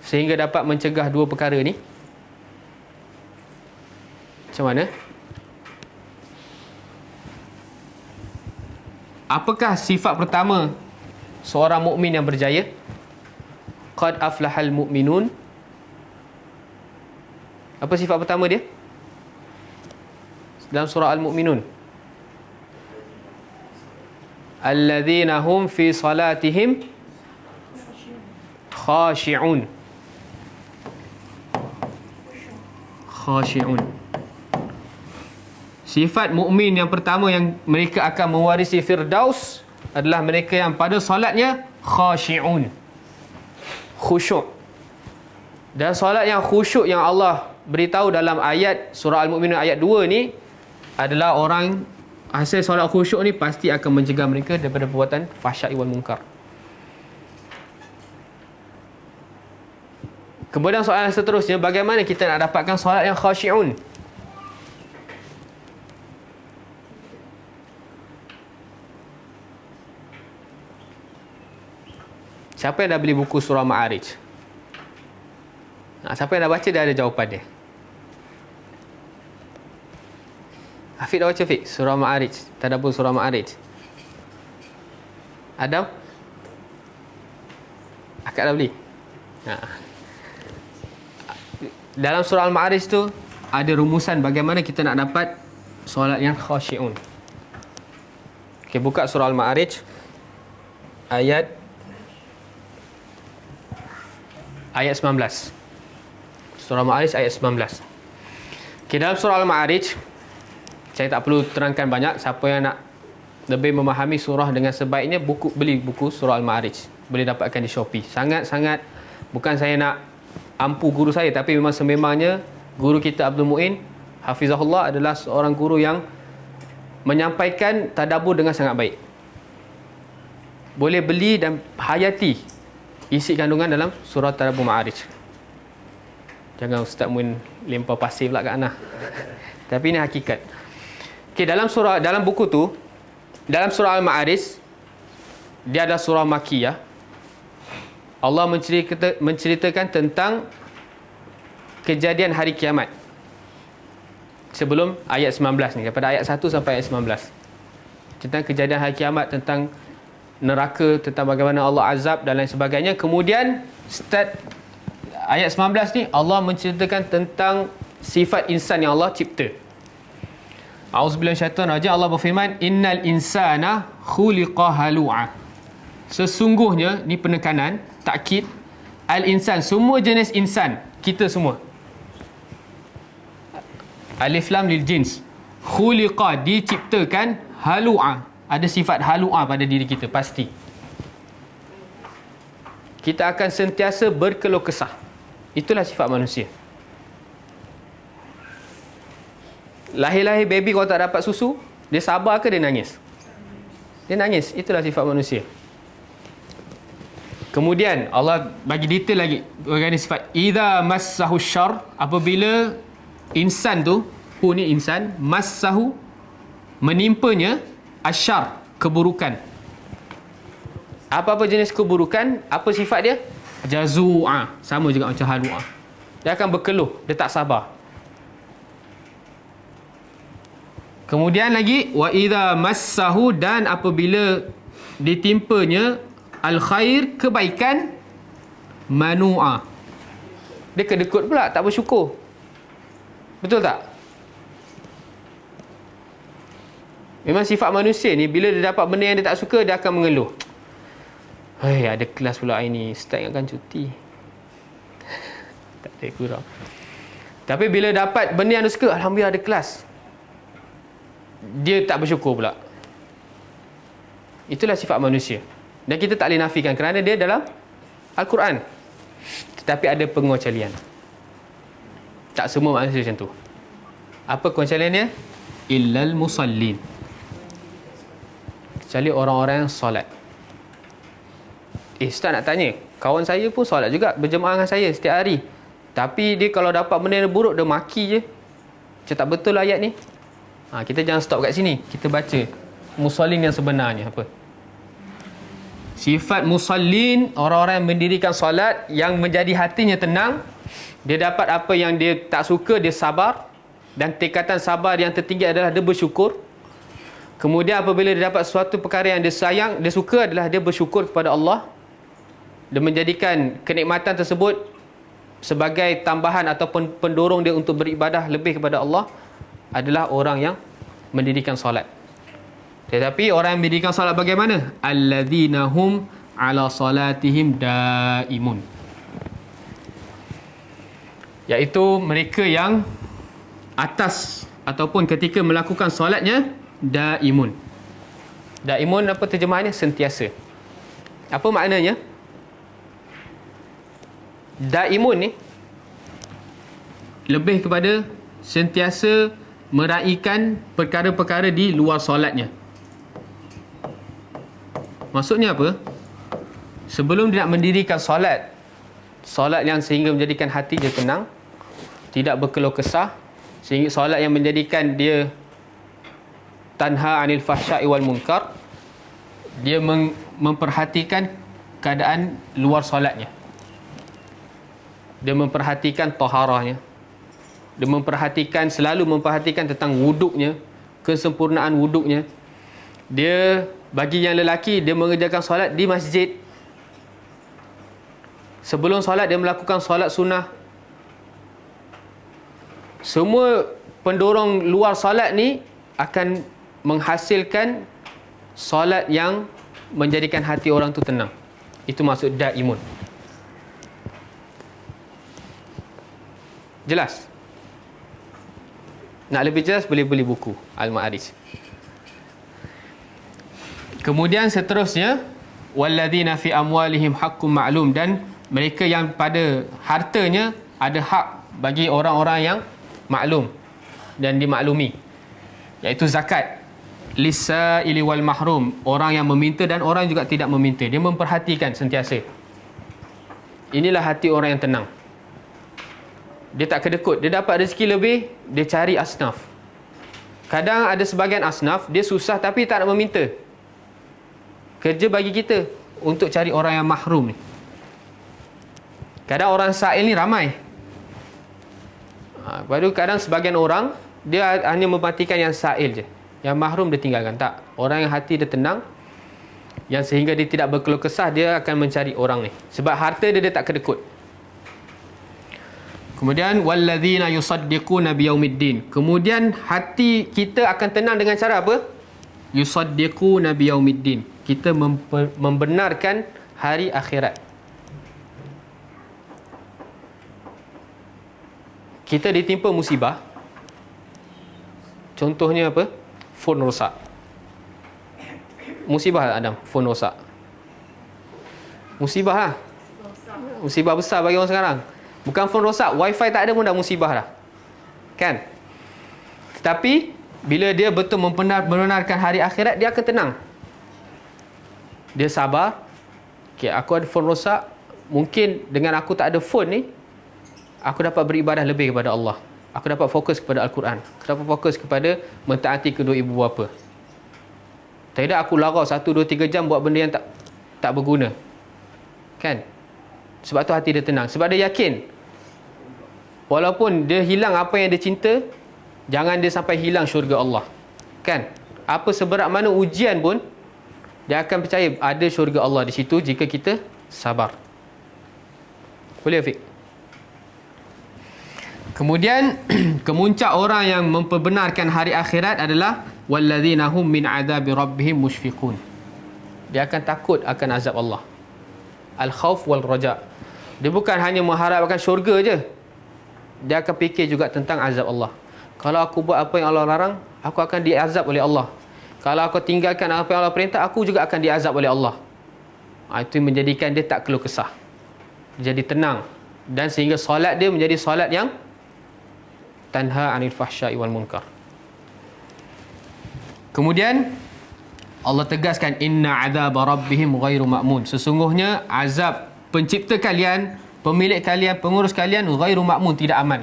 sehingga dapat mencegah dua perkara ni? Macam mana? Apakah sifat pertama seorang mukmin yang berjaya? Qad aflahal mu'minun. Apa sifat pertama dia? Dalam surah Al-Mu'minun. Alladzina hum fi salatihim khashi'un. khashi'un. Sifat mukmin yang pertama yang mereka akan mewarisi Firdaus adalah mereka yang pada solatnya khashi'un, khusyuk. Dan solat yang khusyuk yang Allah beritahu dalam ayat surah Al-Mu'minun ayat 2 ni adalah orang hasil solat khusyuk ni pasti akan mencegah mereka daripada perbuatan fahsya'i wal munkar. Kemudian soalan seterusnya, bagaimana kita nak dapatkan solat yang khashi'un? Siapa yang dah beli buku surah Ma'arij? Siapa yang dah baca, dia ada jawapan dia. Afiq dah baca, Afiq? Surah Ma'arij, tadabbur surah Ma'arij. Adam? Akak dah beli? Dalam surah Al-Ma'arij tu ada rumusan bagaimana kita nak dapat solat yang khashi'un. Okey, buka surah Al-Ma'arij ayat 19. Surah Al-Ma'arij ayat 19. Okey, dalam surah Al-Ma'arij saya tak perlu terangkan banyak. Siapa yang nak lebih memahami surah dengan sebaiknya, beli buku surah Al-Ma'arij. Boleh dapatkan di Shopee. Sangat-sangat, bukan saya nak ampu guru saya, tapi memang sememangnya guru kita Abdul Mu'in hafizahullah adalah seorang guru yang menyampaikan tadabbur dengan sangat baik. Boleh beli dan hayati isi kandungan dalam surah Tadabbur Ma'arij. Jangan Ustaz Mu'in lempar pasir pula kat Ana. Tapi ini hakikat. Okey, dalam buku tu, dalam surah Al-Ma'arij, dia adalah surah Makkiyah. Allah menceritakan tentang kejadian hari kiamat. Sebelum ayat 19 ni, daripada ayat 1 sampai ayat 19. Tentang kejadian hari kiamat, tentang neraka, tentang bagaimana Allah azab dan lain sebagainya. Kemudian start ayat 19 ni, Allah menceritakan tentang sifat insan yang Allah cipta. A'udzubillahi minasyaitanir rajim. Allah berfirman, innal insana khuliqa halu'a. Sesungguhnya, ni penekanan, takkid, al-insan, semua jenis insan, kita semua. Alif lam lil jins. Khuliqa, diciptakan, halu'a, ada sifat halu'a pada diri kita, pasti. Kita akan sentiasa berkeluh kesah. Itulah sifat manusia. Lahir-lahir baby kalau tak dapat susu, dia sabar ke dia nangis? Dia nangis. Itulah sifat manusia. Kemudian Allah bagi detail lagi bagaimana sifat idza massahu syarr, apabila insan tu, ni insan, massahu, menimpanya, asyar, keburukan. Apa-apa jenis keburukan, apa sifat dia? Jazu'a, sama juga macam halu'a. Dia akan berkeluh, dia tak sabar. Kemudian lagi, wa idza massahu, dan apabila ditimpanya al-khair, kebaikan, manu'a, dia kedekut pula, tak bersyukur. Betul tak? Memang sifat manusia ni, bila dia dapat benda yang dia tak suka, dia akan mengeluh. Hei, ada kelas pula hari ni, Ustaz ingatkan cuti. Tak ada kurang. Tapi bila dapat benda yang dia suka, alhamdulillah ada kelas, dia tak bersyukur pula. Itulah sifat manusia. Dan kita tak boleh nafikan kerana dia dalam Al-Quran. Tetapi ada pengecualian. Tak semua manusia macam tu. Apa pengecualiannya? Illal musallin. Kecuali orang-orang yang solat. Ustaz nak tanya, kawan saya pun solat juga, berjemaah dengan saya setiap hari. Tapi dia kalau dapat benda yang buruk, dia maki je. Macam tak betul ayat ni. Kita jangan stop kat sini. Kita baca musallin yang sebenarnya apa. Sifat musallin, orang-orang yang mendirikan solat, yang menjadi hatinya tenang, dia dapat apa yang dia tak suka, dia sabar. Dan tingkatan sabar yang tertinggi adalah dia bersyukur. Kemudian apabila dia dapat suatu perkara yang dia sayang, dia suka, adalah dia bersyukur kepada Allah. Dia menjadikan kenikmatan tersebut sebagai tambahan ataupun pendorong dia untuk beribadah lebih kepada Allah, adalah orang yang mendirikan solat. Tetapi orang yang mendirikan solat bagaimana? Alladzina hum ala salatihim daimun. Iaitu mereka yang atas ataupun ketika melakukan solatnya daimun. Daimun apa terjemahannya? Sentiasa. Apa maknanya? Daimun ni lebih kepada sentiasa meraihkan perkara-perkara di luar solatnya. Maksudnya apa? Sebelum dia nak mendirikan solat yang sehingga menjadikan hati dia tenang, tidak berkeluh kesah, sehingga solat yang menjadikan dia tanha anil fahsya'i wal munkar, dia memperhatikan keadaan luar solatnya. Dia memperhatikan taharahnya. Dia selalu memperhatikan tentang wuduknya, kesempurnaan wuduknya. Dia, bagi yang lelaki, dia mengerjakan solat di masjid. Sebelum solat dia melakukan solat sunnah. Semua pendorong luar solat ni akan menghasilkan solat yang menjadikan hati orang tu tenang. Itu maksud daimun. Jelas? Nak lebih jelas boleh beli buku Al-Ma'arij. Kemudian seterusnya, walladzina fi amwalihim haqqun ma'lum, dan mereka yang pada hartanya ada hak bagi orang-orang yang maklum dan dimaklumi, iaitu zakat. Lis-sa'ili wal mahrum, orang yang meminta dan orang juga tidak meminta. Dia memperhatikan sentiasa. Inilah hati orang yang tenang. Dia tak kedekut. Dia dapat rezeki lebih, dia cari asnaf. Kadang ada sebagian asnaf, dia susah tapi tak nak meminta. Kerja bagi kita untuk cari orang yang mahrum ni. Kadang orang sa'il ni ramai. Baru kadang sebagian orang, dia hanya mematikan yang sa'il je. Yang mahrum dia tinggalkan. Tak. Orang yang hati dia tenang, yang sehingga dia tidak berkeluh kesah, dia akan mencari orang ni. Sebab harta dia tak kedekut. Kemudian walladzina yusaddiquna biyaumiddin. Kemudian hati kita akan tenang dengan cara apa? Yusaddiquna biyaumiddin. Kita membenarkan hari akhirat. Kita ditimpa musibah. Contohnya apa? Phone rosak. Musibah tak Adam? Phone rosak. Musibah lah. Musibah besar bagi orang sekarang. Bukan phone rosak, wifi tak ada pun dah musibah dah. Kan? Tetapi bila dia betul membenarkan hari akhirat, dia akan tenang. Dia sabar. Okay, aku ada phone rosak, mungkin dengan aku tak ada phone ni, aku dapat beribadah lebih kepada Allah. Aku dapat fokus kepada Al-Quran. Aku dapat fokus kepada mentaati kedua ibu bapa. Tidak aku larau 1, 2, 3 jam buat benda yang tak berguna. Kan? Sebab tu hati dia tenang. Sebab dia yakin, walaupun dia hilang apa yang dia cinta, jangan dia sampai hilang syurga Allah. Kan? Apa seberat mana ujian pun, dia akan percaya ada syurga Allah di situ jika kita sabar. Boleh Afiq? Kemudian kemuncak orang yang memperbenarkan hari akhirat adalah walladzina hum min adzabi rabbihim mushfiqun. Dia akan takut akan azab Allah. Al-khauf wal raja. Dia bukan hanya mengharapkan syurga je. Dia akan fikir juga tentang azab Allah. Kalau aku buat apa yang Allah larang, aku akan diazab oleh Allah. Kalau aku tinggalkan apa yang Allah perintah, aku juga akan diazab oleh Allah. Itu menjadikan dia tak keluh kesah. Jadi tenang. Dan sehingga solat dia menjadi solat yang tanha anil fahsya'i wal munkar. Kemudian Allah tegaskan inna azab rabbihim ghairu ma'mun. Sesungguhnya azab pencipta kalian, pemilik kalian, pengurus kalian ghairu ma'mun, tidak aman.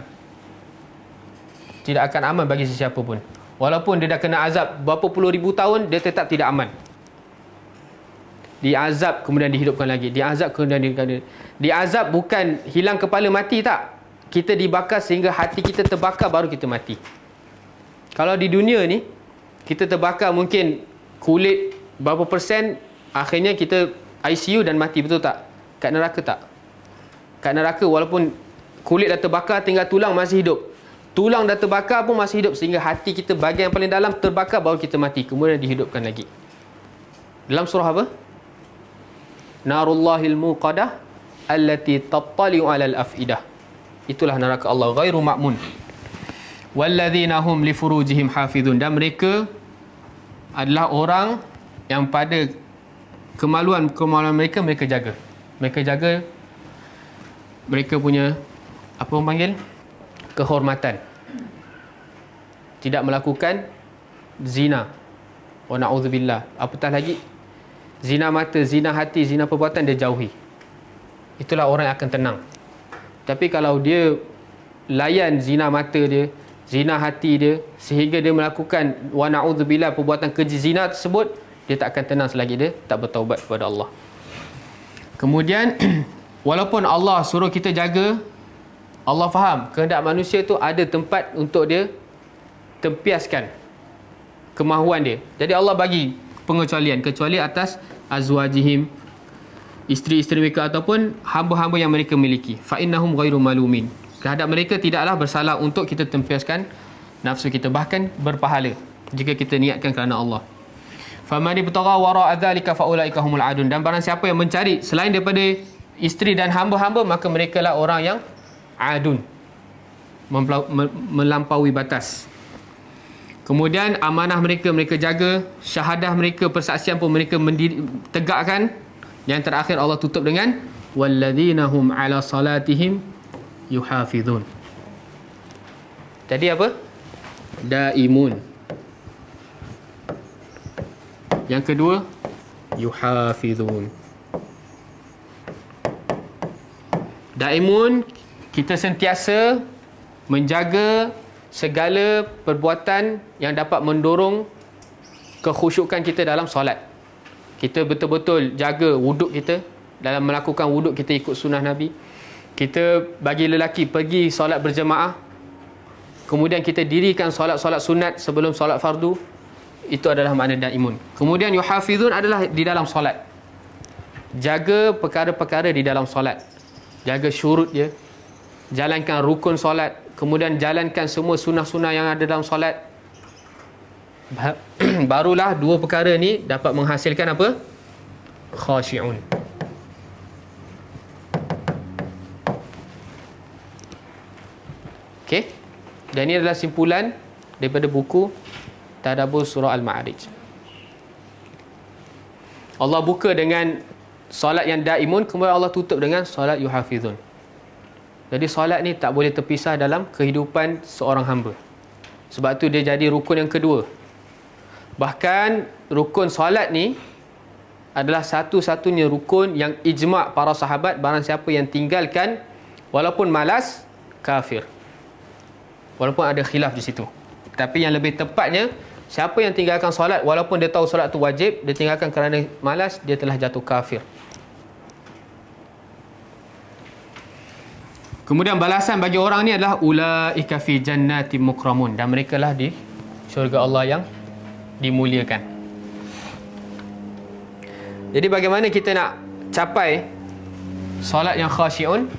Tidak akan aman bagi sesiapa pun. Walaupun dia dah kena azab berapa puluh ribu tahun, dia tetap tidak aman. Diazab kemudian dihidupkan lagi. Diazab kemudian dihidupkan lagi. Diazab bukan hilang kepala mati, tak. Kita dibakar sehingga hati kita terbakar baru kita mati. Kalau di dunia ni kita terbakar mungkin kulit berapa persen, akhirnya kita ICU dan mati, betul tak? Kat neraka tak? Kat neraka walaupun kulit dah terbakar, tinggal tulang masih hidup. Tulang dah terbakar pun masih hidup, sehingga hati kita bahagian yang paling dalam terbakar baru kita mati, kemudian dihidupkan lagi. Dalam surah apa? Narullahil muqadah allati tattali'u 'alal afidah. Itulah neraka Allah, ghairu ma'mun. walladzina hum li furujihim hafizun, dan mereka adalah orang yang pada kemaluan mereka jaga. Mereka jaga mereka punya, apa orang panggil, kehormatan. Tidak melakukan zina. Wa na'udzubillah. Apatah lagi, zina mata, zina hati, zina perbuatan dia jauhi. Itulah orang yang akan tenang. Tapi kalau dia layan zina mata dia, zina hati dia, sehingga dia melakukan wa na'udzubillah perbuatan keji zina tersebut, dia tak akan tenang selagi dia tak bertaubat kepada Allah. Kemudian walaupun Allah suruh kita jaga, Allah faham kehendak manusia tu ada tempat untuk dia tempiaskan kemahuan dia. Jadi Allah bagi pengecualian, kecuali atas azwajihim, isteri-isteri mereka ataupun hamba-hamba yang mereka miliki. Fa innahum ghairu malumin. Kehadap mereka tidaklah bersalah untuk kita tempiaskan nafsu kita, bahkan berpahala jika kita niatkan kerana Allah. Faman ibtagha wara'a dzalika faulaika humul adun, dan barang siapa yang mencari selain daripada isteri dan hamba-hamba, maka merekalah orang yang adun, melampaui batas. Kemudian amanah mereka jaga, syahadah mereka, persaksian pun mereka tegakkan. Yang terakhir Allah tutup dengan walladzina hum ala salatihim yuhafizun. Jadi apa? Daimun. Yang kedua, yuhafizun. Daimun, kita sentiasa menjaga segala perbuatan yang dapat mendorong kekhusyukan kita dalam solat. Kita betul-betul jaga wuduk kita. Dalam melakukan wuduk, kita ikut sunnah Nabi. Kita bagi lelaki pergi solat berjemaah. Kemudian kita dirikan solat-solat sunat sebelum solat fardu. Itu adalah makna daimun. Kemudian yuhafizun adalah di dalam solat. Jaga perkara-perkara di dalam solat. Jaga syurut dia. Jalankan rukun solat. Kemudian jalankan semua sunnah-sunnah yang ada dalam solat. Barulah dua perkara ni dapat menghasilkan apa? Khashi'un. Okey. Dan ini adalah simpulan daripada buku Tadabbur Surah Al-Ma'arij. Allah buka dengan solat yang daimun, kemudian Allah tutup dengan solat yuhafizun. Jadi solat ni tak boleh terpisah dalam kehidupan seorang hamba. Sebab tu dia jadi rukun yang kedua. Bahkan rukun solat ni adalah satu-satunya rukun yang ijma' para sahabat, barang siapa yang tinggalkan walaupun malas, kafir. Walaupun ada khilaf di situ. Tapi yang lebih tepatnya, siapa yang tinggalkan solat walaupun dia tahu solat tu wajib, dia tinggalkan kerana malas, dia telah jatuh kafir. Kemudian balasan bagi orang ni adalah ulaika fi jannatin mukramun, dan mereka lah di syurga Allah yang dimuliakan. Jadi bagaimana kita nak capai solat yang khasyi'un?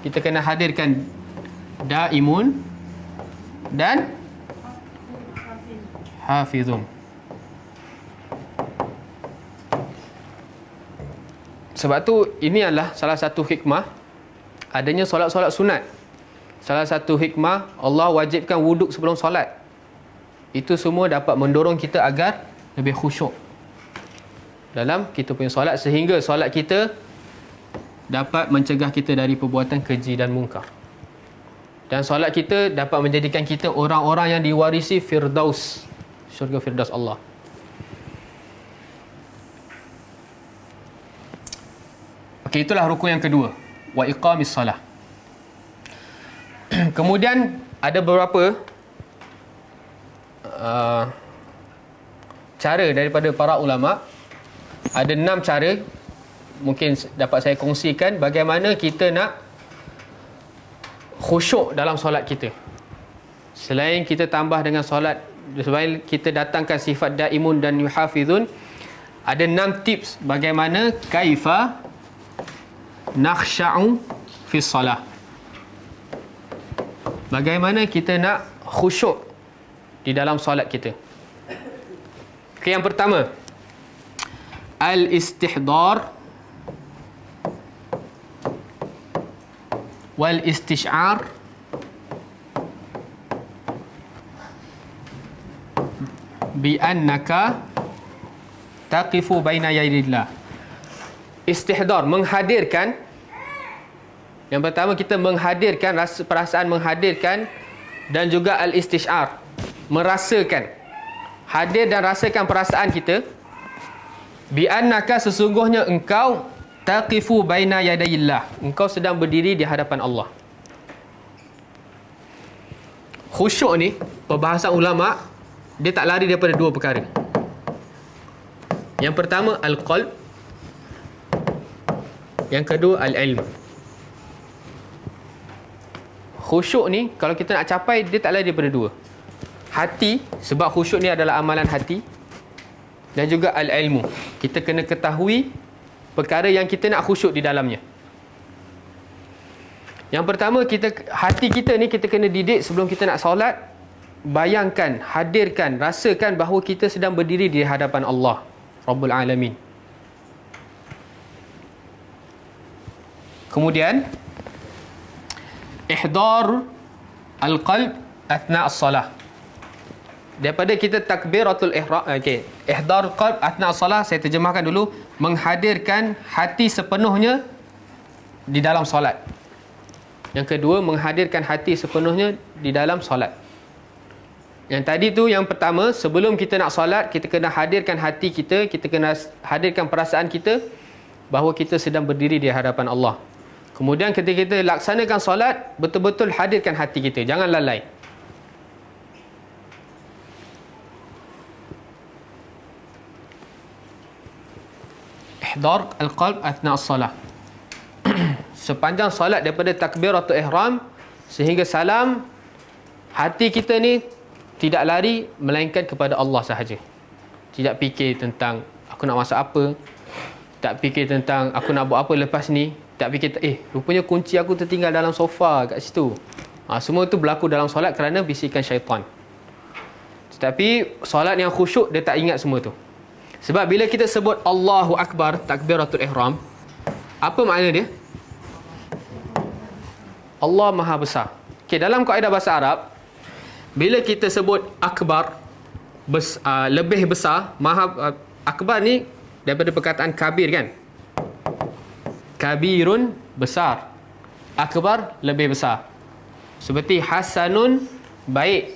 Kita kena hadirkan daimun dan hafizun. Sebab tu ini adalah salah satu hikmah adanya solat-solat sunat. Salah satu hikmah Allah wajibkan wuduk sebelum solat. Itu semua dapat mendorong kita agar lebih khusyuk dalam kita punya solat, sehingga solat kita dapat mencegah kita dari perbuatan keji dan mungkar. Dan solat kita dapat menjadikan kita orang-orang yang diwarisi Firdaus, syurga Firdaus Allah. Okey, itulah rukun yang kedua, wa iqamis salah. Kemudian ada beberapa cara daripada para ulama. Ada 6 cara mungkin dapat saya kongsikan bagaimana kita nak khusyuk dalam solat kita. Selain kita tambah dengan solat, selain kita datangkan sifat daimun dan yuhafizun, ada 6 tips bagaimana kaifa nakhsha'u fi salah. Bagaimana kita nak khusyuk di dalam solat kita. Okay, yang pertama, al-istihdar wal istish'ar bi annaka taqifu baina yadillah. Istihdar, menghadirkan. Yang pertama kita menghadirkan rasa, perasaan menghadirkan, dan juga al-istish'ar, merasakan. Hadir dan rasakan perasaan kita. Bi annaka, sesungguhnya engkau taqifu baina yadayillah, engkau sedang berdiri di hadapan Allah. Khusyuk ni, perbahasan ulama, dia tak lari daripada dua perkara. Yang pertama al-qalb, yang kedua al-ilm. Khusyuk ni kalau kita nak capai, dia tak lari daripada dua. Hati, sebab khusyuk ni adalah amalan hati, dan juga al-ilmu, kita kena ketahui perkara yang kita nak khusyuk di dalamnya. Yang pertama, hati kita ni kita kena didik sebelum kita nak solat. Bayangkan, hadirkan, rasakan bahawa kita sedang berdiri di hadapan Allah Rabbul Alamin. Kemudian ihdar al-qalb athna as-salah. Daripada kita takbiratul ihram, ihdar qalb athna as-salah, saya terjemahkan dulu, menghadirkan hati sepenuhnya di dalam solat. Yang kedua, menghadirkan hati sepenuhnya di dalam solat. Yang tadi tu, yang pertama, sebelum kita nak solat, kita kena hadirkan hati kita, kita kena hadirkan perasaan kita bahawa kita sedang berdiri di hadapan Allah. Kemudian ketika kita laksanakan solat, betul-betul hadirkan hati kita, jangan lalai. Ihdar al-qalb athna as-salah. Sepanjang solat, daripada takbiratul ihram sehingga salam, hati kita ni tidak lari melainkan kepada Allah sahaja. Tidak fikir tentang aku nak masak apa, tak fikir tentang aku nak buat apa lepas ni, tak fikir rupanya kunci aku tertinggal dalam sofa kat situ. Semua tu berlaku dalam solat kerana bisikan syaitan. Tetapi solat yang khusyuk, dia tak ingat semua tu. Sebab bila kita sebut Allahu Akbar, takbiratul ihram, apa makna dia? Allah Maha Besar. Dalam kaedah bahasa Arab, bila kita sebut akbar, lebih besar, akbar ni daripada perkataan kabir kan? Kabirun, besar. Akbar, lebih besar. Seperti hasanun, baik.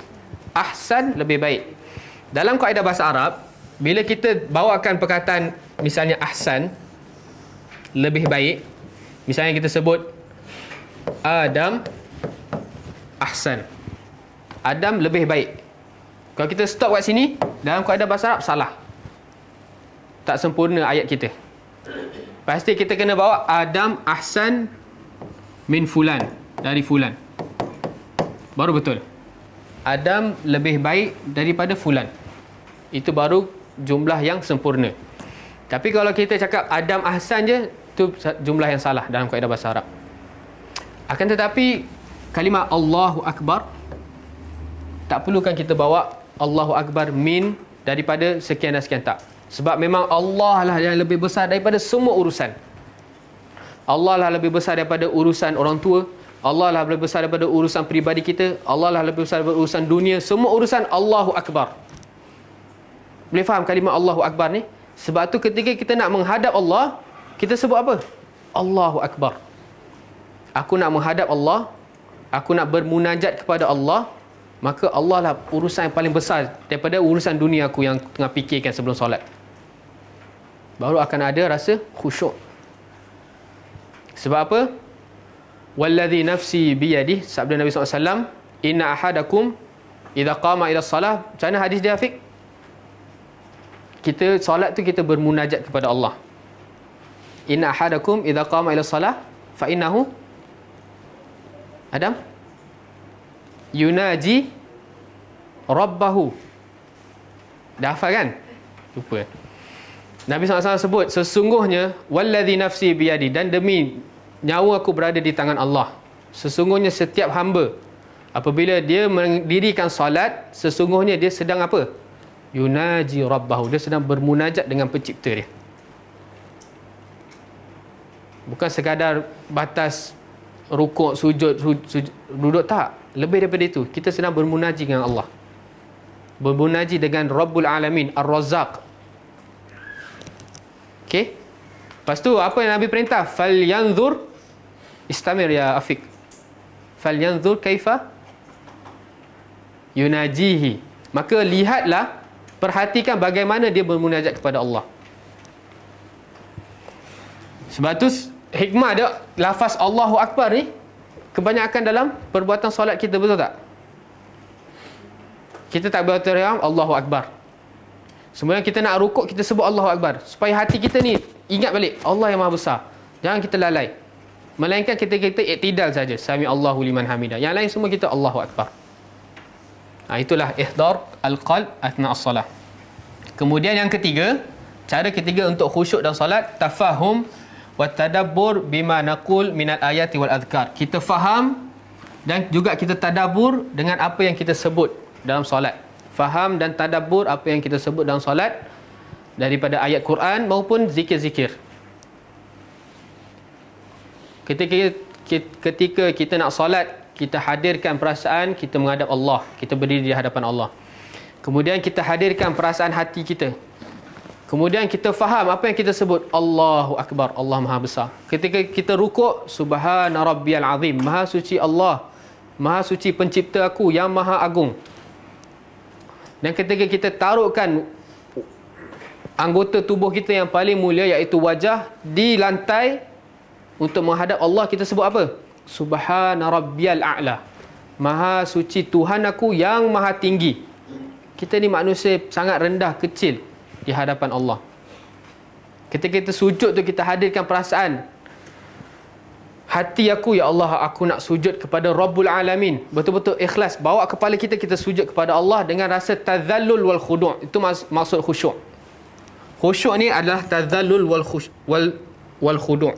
Ahsan, lebih baik. Dalam kaedah bahasa Arab, bila kita bawakan perkataan misalnya ahsan, lebih baik, misalnya kita sebut Adam ahsan, Adam lebih baik. Kalau kita stop kat sini, dalam kaedah bahasa Arab salah, tak sempurna ayat kita. Pasti kita kena bawa Adam ahsan min fulan, dari fulan, baru betul. Adam lebih baik daripada fulan, itu baru jumlah yang sempurna. Tapi kalau kita cakap Adam ahsan je, itu jumlah yang salah dalam kaedah bahasa Arab. Akan tetapi kalimah Allahu Akbar, tak perlukan kita bawa Allahu Akbar min daripada sekian dan sekian, tak. Sebab memang Allah lah yang lebih besar daripada semua urusan. Allah lah lebih besar daripada urusan orang tua, Allah lah lebih besar daripada urusan peribadi kita, Allah lah lebih besar daripada urusan dunia. Semua urusan Allahu Akbar. Boleh faham kalimah Allahu Akbar ni? Sebab tu ketika kita nak menghadap Allah, kita sebut apa? Allahu Akbar. Aku nak menghadap Allah, aku nak bermunajat kepada Allah, maka Allah lah urusan yang paling besar daripada urusan dunia aku yang tengah fikirkan sebelum solat. Baru akan ada rasa khusyuk. Sebab apa? Walladhi nafsi biyadih, sabda Nabi SAW, inna ahadakum idha qama ila salah. Macam mana hadis dia, Afiq? Kita solat tu kita bermunajat kepada Allah. Inna ahadakum idha qama ila salah fa innahu Adam yunaji rabbahu. Dah hafal kan? Lupa. Nabi SAW sebut, sesungguhnya walladhi nafsi biyadi, dan demi nyawa aku berada di tangan Allah, sesungguhnya setiap hamba apabila dia mendirikan salat, sesungguhnya dia sedang apa? Yunaji rabbahu, dia sedang bermunajat dengan pencipta dia. Bukan sekadar batas rukuk, sujud, duduk, tak. Lebih daripada itu, kita sedang bermunaji dengan Allah. bermunajat dengan Rabbul Alamin, Ar-Razzaq. Okey. Lepas tu apa yang Nabi perintah? Falyanzur, istamir ya Afiq. Falyanzur kaifa yunajihi. Maka lihatlah, perhatikan bagaimana dia bermunajat kepada Allah. Sebab tu hikmah dia lafaz Allahu Akbar ni kebanyakan dalam perbuatan solat kita, betul tak? Kita tak berteriak Allahu Akbar. Sebenarnya kita nak rukuk, kita sebut Allahu Akbar, supaya hati kita ni ingat balik Allah yang Maha Besar. Jangan kita lalai. Melainkan kita iktidal saja. Sami Allahu liman hamidah. Yang lain semua kita Allahu Akbar. Itulah ihdar al-qalb athna as-salah. Kemudian yang ketiga, cara ketiga untuk khusyuk dalam solat, tafahum wa tadabbur bima naqul minal ayati wal adhkar. Kita faham dan juga kita tadabbur dengan apa yang kita sebut dalam solat. Faham dan tadabbur apa yang kita sebut dalam solat daripada ayat Quran maupun zikir-zikir. Ketika kita nak solat, kita hadirkan perasaan kita menghadap Allah, kita berdiri di hadapan Allah. Kemudian kita hadirkan perasaan hati kita. Kemudian kita faham apa yang kita sebut, Allahu Akbar, Allah Maha Besar. Ketika kita rukuk, Subhana Rabbiyal Azim, Maha suci Allah, Maha suci pencipta aku yang Maha Agung. Dan ketika kita taruhkan anggota tubuh kita yang paling mulia, iaitu wajah, di lantai untuk menghadap Allah, kita sebut apa? Subhana Rabbiyal A'la, Maha suci Tuhan aku yang Maha tinggi. Kita ni manusia sangat rendah, kecil di hadapan Allah. Ketika kita sujud tu, kita hadirkan perasaan hati aku, ya Allah, aku nak sujud kepada Rabbul Alamin. Betul-betul ikhlas, bawa kepala kita, kita sujud kepada Allah dengan rasa tazallul wal khudu'. Itu maksud khusyuk. Khusyuk ni adalah tazallul wal khudu'.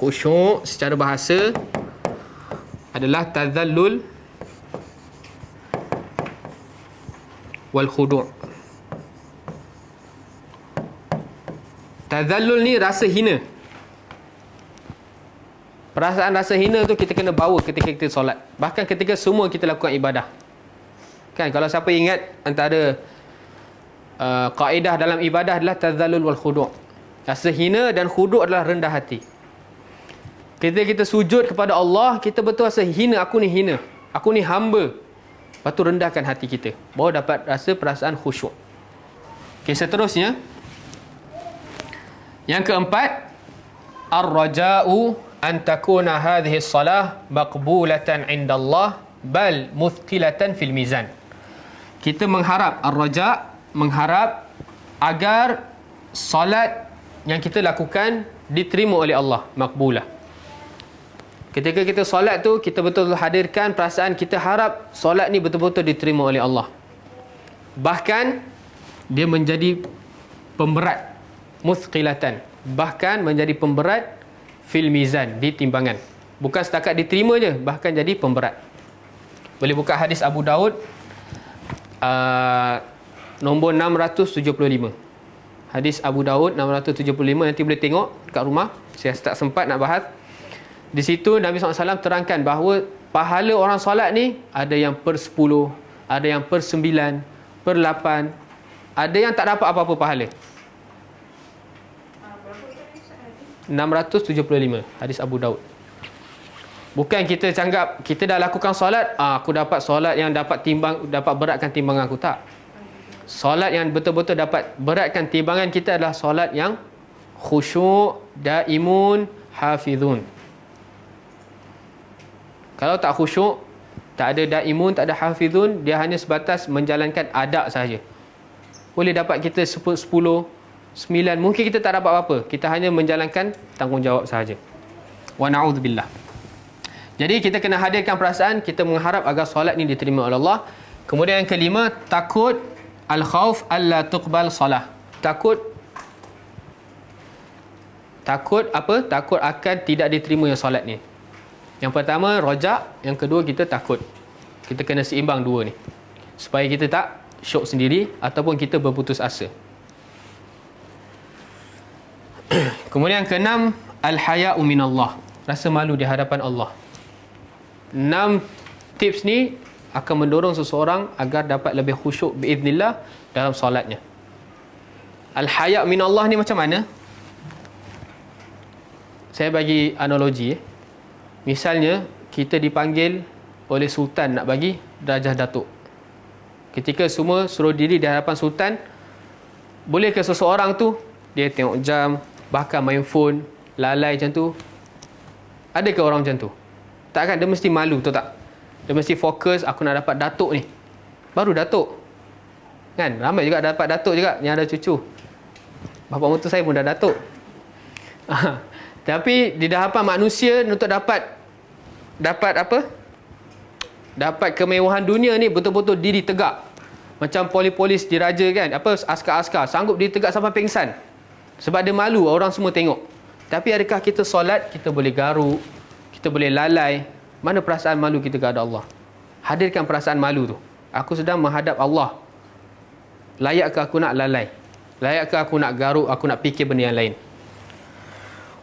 Khusyuk secara bahasa adalah tazallul wal khudu'. Tazallul ni rasa hina. Perasaan rasa hina tu kita kena bawa ketika kita solat. Bahkan ketika semua kita lakukan ibadah. Kan, kalau siapa ingat antara kaedah dalam ibadah adalah tazallul wal khudu'. Rasa hina dan khudu' adalah rendah hati. Ketika kita sujud kepada Allah, kita betul rasa hina, aku ni hina, aku ni hamba. Lepas tu rendahkan hati kita, baru dapat rasa perasaan khusyuk. Okey, seterusnya yang keempat, ar-raja'u an takuna hadhihi as-salah maqbulatan 'inda Allah bal muthqilatan fil mizan. Kita mengharap, ar-raja', mengharap agar solat yang kita lakukan diterima oleh Allah, maqbulah. Ketika kita solat tu, kita betul-betul hadirkan perasaan kita harap solat ni betul-betul diterima oleh Allah. Bahkan dia menjadi pemberat, muthqilatan, bahkan menjadi pemberat fil mizan, di timbangan. Bukan setakat diterima je, bahkan jadi pemberat. Boleh buka hadis Abu Daud nombor 675. Hadis Abu Daud 675, nanti boleh tengok kat rumah. Saya tak sempat nak bahas. Di situ Nabi SAW terangkan bahawa pahala orang solat ni ada yang per 10, ada yang per 9, per 8, ada yang tak dapat apa-apa pahala. 675 hadis Abu Daud. Bukan kita canggap kita dah lakukan solat, aku dapat solat yang dapat beratkan timbangan aku, tak. Solat yang betul-betul dapat beratkan timbangan kita adalah solat yang khusyuk, daimun, hafizun. Kalau tak khusyuk, tak ada daimun, tak ada hafizun, dia hanya sebatas menjalankan adab sahaja. Boleh dapat kita 10, 9, mungkin kita tak dapat apa-apa. Kita hanya menjalankan tanggungjawab sahaja. Wa na'udzubillah. Jadi kita kena hadirkan perasaan kita mengharap agar solat ni diterima oleh Allah. Kemudian yang kelima, takut, al-khauf alla tuqbal salah. Takut apa? Takut akan tidak diterima yang solat ni. Yang pertama rojak, yang kedua kita takut. Kita kena seimbang dua ni, supaya kita tak syok sendiri ataupun kita berputus asa. Kemudian yang keenam, al-haya'u minallah, rasa malu di hadapan Allah. 6 tips ni akan mendorong seseorang agar dapat lebih khusyuk biiznillah dalam solatnya. Al-haya' minallah ni macam mana? Saya bagi analogi. Misalnya kita dipanggil oleh sultan nak bagi darjah datuk. Ketika semua suruh diri di hadapan sultan, boleh ke seseorang tu dia tengok jam, bahkan main phone, lalai macam tu? Ada ke orang macam tu? Takkan, dia mesti malu, tahu tak? Dia mesti fokus, aku nak dapat datuk ni. Baru datuk. Kan? Ramai juga dapat datuk juga yang ada cucu. Bapa mertua saya pun dah datuk. Tapi di hadapan manusia untuk dapat apa? Dapat kemewahan dunia ni betul-betul diri tegak. Macam polis diraja kan? Apa, askar-askar sanggup diri tegak sampai pingsan. Sebab dia malu orang semua tengok. Tapi adakah kita solat, kita boleh garuk, kita boleh lalai? Mana perasaan malu kita kepada Allah? Hadirkan perasaan malu tu. Aku sedang menghadap Allah. Layak ke aku nak lalai? Layak ke aku nak garuk, aku nak fikir benda yang lain?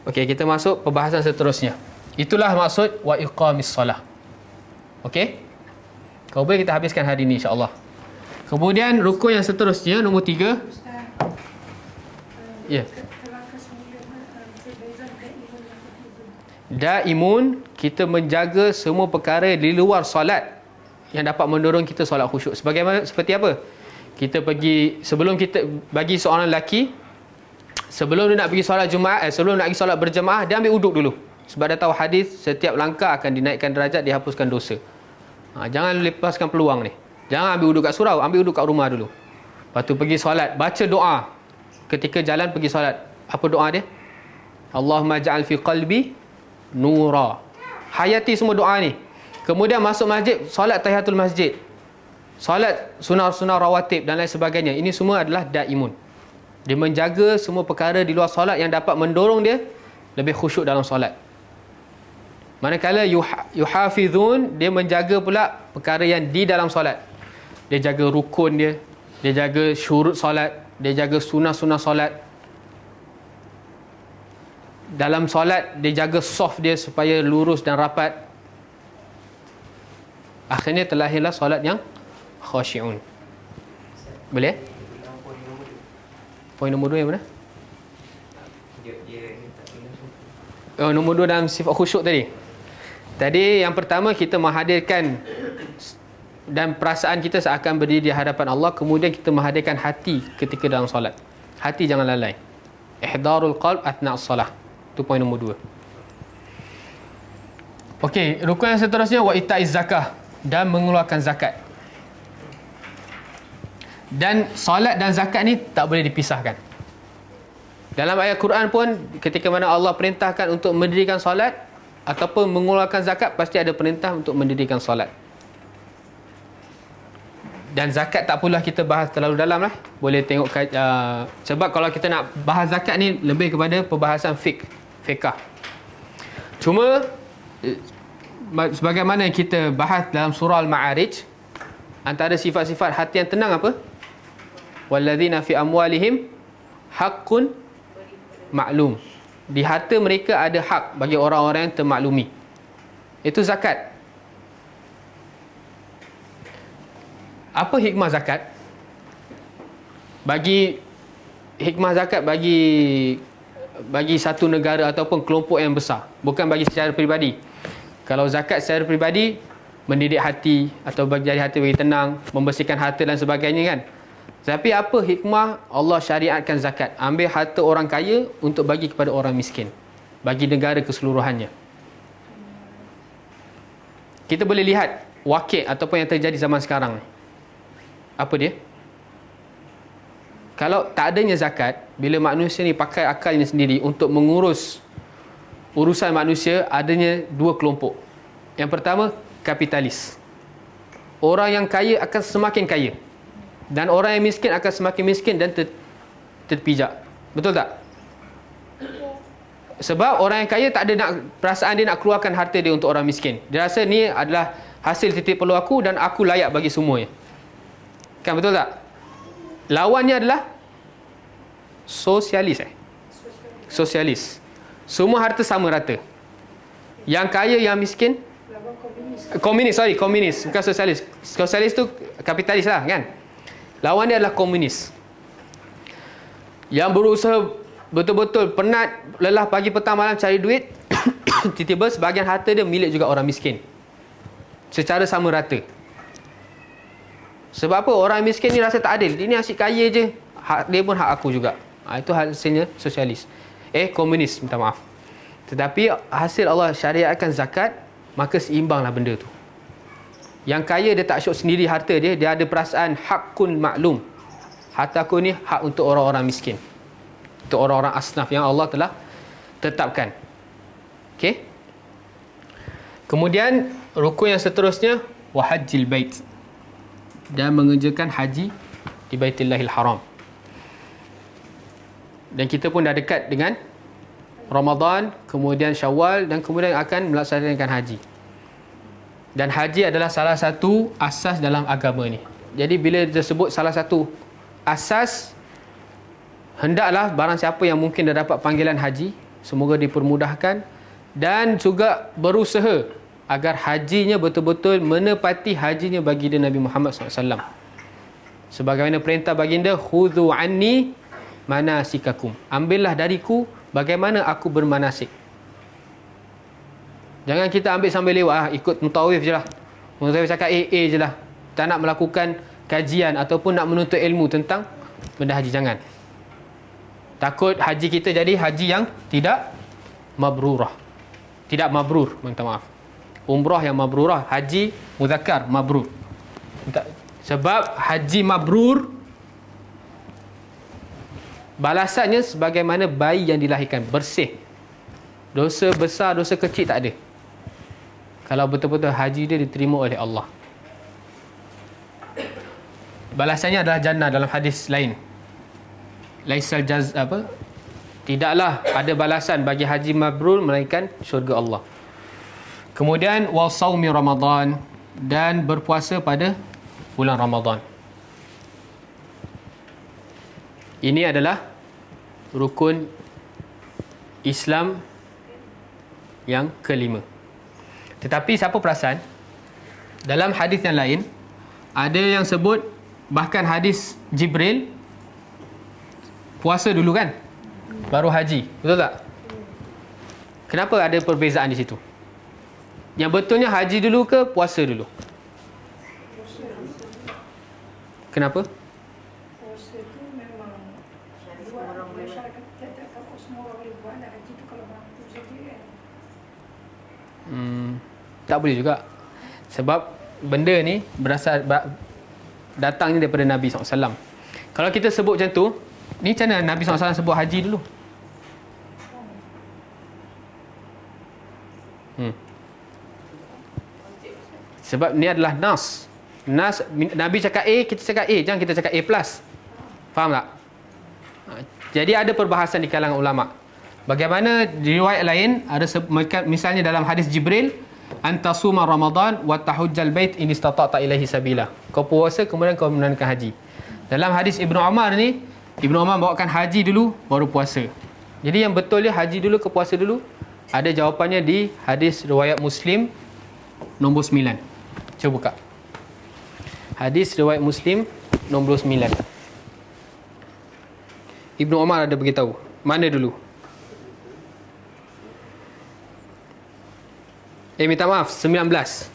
Okey, kita masuk perbahasan seterusnya. Itulah maksud wa iqamis solah. Okey? Kalau boleh kita habiskan hari ini insya-Allah. Kemudian rukun yang seterusnya nombor 3. Ya. Daimun, kita menjaga semua perkara di luar solat yang dapat mendorong kita solat khusyuk. Seperti apa? Kita pergi, sebelum kita bagi seorang lelaki, sebelum dia nak pergi solat Jumaat, sebelum nak pergi solat berjemaah, dia ambil uduk dulu. Sebab dia tahu hadis, setiap langkah akan dinaikkan derajat, dihapuskan dosa. Jangan lepaskan peluang ni. Jangan ambil uduk kat surau, ambil uduk kat rumah dulu. Lepas tu pergi solat, baca doa. Ketika jalan pergi solat, apa doa dia? Allahumma ja'al fi qalbi nura. Hayati semua doa ni. Kemudian masuk masjid, solat tahiyatul masjid, solat sunah-sunah rawatib dan lain sebagainya. Ini semua adalah daimun. Dia menjaga semua perkara di luar solat yang dapat mendorong dia lebih khusyuk dalam solat. Manakala yuhafizun, dia menjaga pula perkara yang di dalam solat. Dia jaga rukun dia jaga syurut solat, dia jaga sunah-sunah solat. Dalam solat, dia jaga soft dia supaya lurus dan rapat. Akhirnya terlahirlah solat yang khasyi'un. Boleh? Poin nombor 2 yang mana? Oh, nombor 2 dalam sifat khusyuk tadi. Tadi yang pertama, kita menghadirkan dan perasaan kita seakan berdiri di hadapan Allah. Kemudian kita menghadirkan hati ketika dalam solat. Hati jangan lalai. Ihdarul qalb athna'as solah. Itu poin nombor 2. Okey, rukun yang seterusnya wa ita'iz zakah, dan mengeluarkan zakat. Dan solat dan zakat ni tak boleh dipisahkan. Dalam ayat Quran pun, ketika mana Allah perintahkan untuk mendirikan solat ataupun mengeluarkan zakat, pasti ada perintah untuk mendirikan solat. Dan zakat tak pula kita bahas terlalu dalam lah. Boleh tengok sebab kalau kita nak bahas zakat ni lebih kepada perbahasan fiqh. Cuma sebagaimana kita bahas dalam surah Al-Ma'arij, antara sifat-sifat hati yang tenang apa? Walladzina fi amwalihim haqqun ma'lum. Di harta mereka ada hak bagi orang-orang yang termaklumi. Itu zakat. Apa hikmah zakat? Hikmah zakat bagi satu negara ataupun kelompok yang besar, bukan bagi secara peribadi. Kalau zakat secara peribadi, mendidik hati atau jadi hati bagi tenang, membersihkan harta dan sebagainya kan. Tapi apa hikmah Allah syariatkan zakat? Ambil harta orang kaya untuk bagi kepada orang miskin, bagi negara keseluruhannya. Kita boleh lihat wakil ataupun yang terjadi zaman sekarang ni. Apa dia? Kalau tak adanya zakat, bila manusia ni pakai akalnya sendiri untuk mengurus urusan manusia, adanya dua kelompok. Yang pertama, kapitalis. Orang yang kaya akan semakin kaya, dan orang yang miskin akan semakin miskin dan terpijak. Betul tak? Sebab orang yang kaya tak ada perasaan dia nak keluarkan harta dia untuk orang miskin. Dia rasa ni adalah hasil titik perlu aku dan aku layak bagi semuanya. Kan betul tak? Lawannya adalah sosialis. Sosialis. Semua harta sama rata. Yang kaya, yang miskin. Komunis, bukan sosialis. Sosialis tu kapitalis lah kan. Lawan dia adalah komunis. Yang berusaha betul-betul penat, lelah pagi petang malam cari duit. Tiba-tiba sebahagian harta dia milik juga orang miskin. Secara sama rata. Sebab apa? Orang miskin ni rasa tak adil. Ini asyik kaya je. Hak dia pun hak aku juga. Itu hasilnya sosialis. Komunis, minta maaf. Tetapi hasil Allah syariatkan zakat, maka seimbanglah benda tu. Yang kaya dia tak syok sendiri harta dia, dia ada perasaan hakun maklum. Harta aku ni hak untuk orang-orang miskin. Untuk orang-orang asnaf yang Allah telah tetapkan. Okey. Kemudian rukun yang seterusnya wahajjil bait. Dan mengerjakan haji di Baitullahil Haram. Dan kita pun dah dekat dengan Ramadan, kemudian Syawal dan kemudian akan melaksanakan haji. Dan haji adalah salah satu asas dalam agama ni. Jadi bila disebut salah satu asas, hendaklah barang siapa yang mungkin dah dapat panggilan haji, semoga dipermudahkan dan juga berusaha agar hajinya betul-betul menepati hajinya baginda Nabi Muhammad SAW. Sebagaimana perintah baginda, khudhu anni manasikakum. Ambillah dariku bagaimana aku bermanasik. Jangan kita ambil sambil lewat, ikut mutawif je lah. Mutawif cakap A je lah. Tak nak melakukan kajian ataupun nak menuntut ilmu tentang benda haji, jangan. Takut haji kita jadi haji yang tidak mabrurah. Tidak mabrur, minta maaf. Umrah yang mabrurah, haji muzakkar mabrur. Sebab haji mabrur balasannya sebagaimana bayi yang dilahirkan, bersih. Dosa besar, dosa kecil tak ada. Kalau betul-betul haji dia diterima oleh Allah. Balasannya adalah jannah dalam hadis lain. Laisal tidaklah ada balasan bagi haji mabrur melainkan syurga Allah. Kemudian wa saumi Ramadan, dan berpuasa pada bulan Ramadan. Ini adalah rukun Islam yang kelima. Tetapi siapa perasan, dalam hadis yang lain ada yang sebut, bahkan hadis Jibril, puasa dulu kan baru haji, betul tak? Kenapa ada perbezaan di situ? Yang betulnya haji dulu ke puasa dulu? Kenapa? Puasa tu memang buat masyarakat kita, kalau semua orang boleh buat, haji tu kalau mampu saja kan. Tak boleh juga. Sebab benda ni datangnya daripada Nabi SAW. Kalau kita sebut macam tu, ni macam mana Nabi SAW sebut haji dulu? Sebab ni adalah nas. Nabi cakap A, kita cakap A. Jangan kita cakap A+. Faham tak? Jadi ada perbahasan di kalangan ulama'. Bagaimana di riwayat lain, ada misalnya dalam hadis Jibril, antasuma Ramadan wa tahujjal bait in istata'ta ilaihi sabila. Kau puasa kemudian kau menunaikan haji. Dalam hadis Ibnu Umar ni, Ibnu Umar bawakan haji dulu baru puasa. Jadi yang betul dia haji dulu ke puasa dulu? Ada jawapannya di hadis riwayat Muslim nombor 9. Cuba buka. Hadis riwayat Muslim nombor 9. Ibnu Umar ada beritahu. Mana dulu? Minta maaf, 19.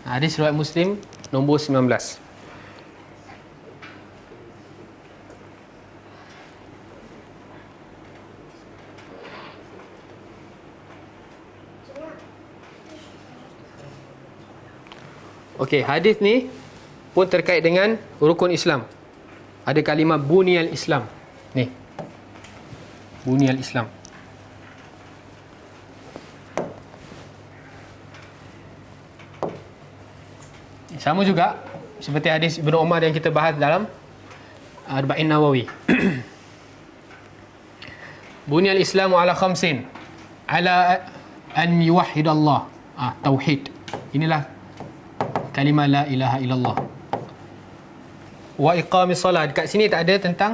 Hadis riwayat Muslim nombor 19. Okey, hadis ni pun terkait dengan rukun Islam. Ada kalimah bunyal Islam. Ni. Bunyal Islam. Sama juga seperti hadis Ibnu Umar yang kita bahas dalam Arba'in Nawawi. Bunyal Islamu ala khamsin. Ala an yuwahhidallah. Tauhid. Inilah kalimah la ilaha illallah. Wa iqamis salat. Kat sini tak ada tentang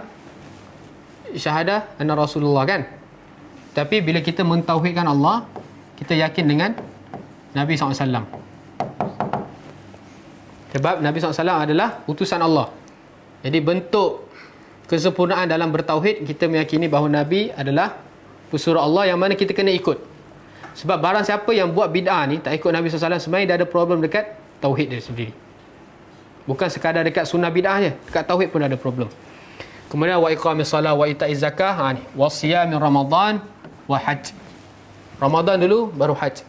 syahadah anna Rasulullah kan? Tapi bila kita mentauhidkan Allah, kita yakin dengan Nabi SAW. Sebab Nabi SAW adalah utusan Allah. Jadi bentuk kesempurnaan dalam bertauhid, kita meyakini bahawa Nabi adalah pesuruh Allah yang mana kita kena ikut. Sebab barang siapa yang buat bid'ah ni, tak ikut Nabi SAW, sebenarnya dia ada problem dekat tauhid dia sendiri. Bukan sekadar dekat sunnah bid'ah je, dekat tauhid pun ada problem. Kemudian wa iqamis salah wa ita'iz zakah, ni wa siyam Ramadan wa hajj. Ramadan dulu baru hajj.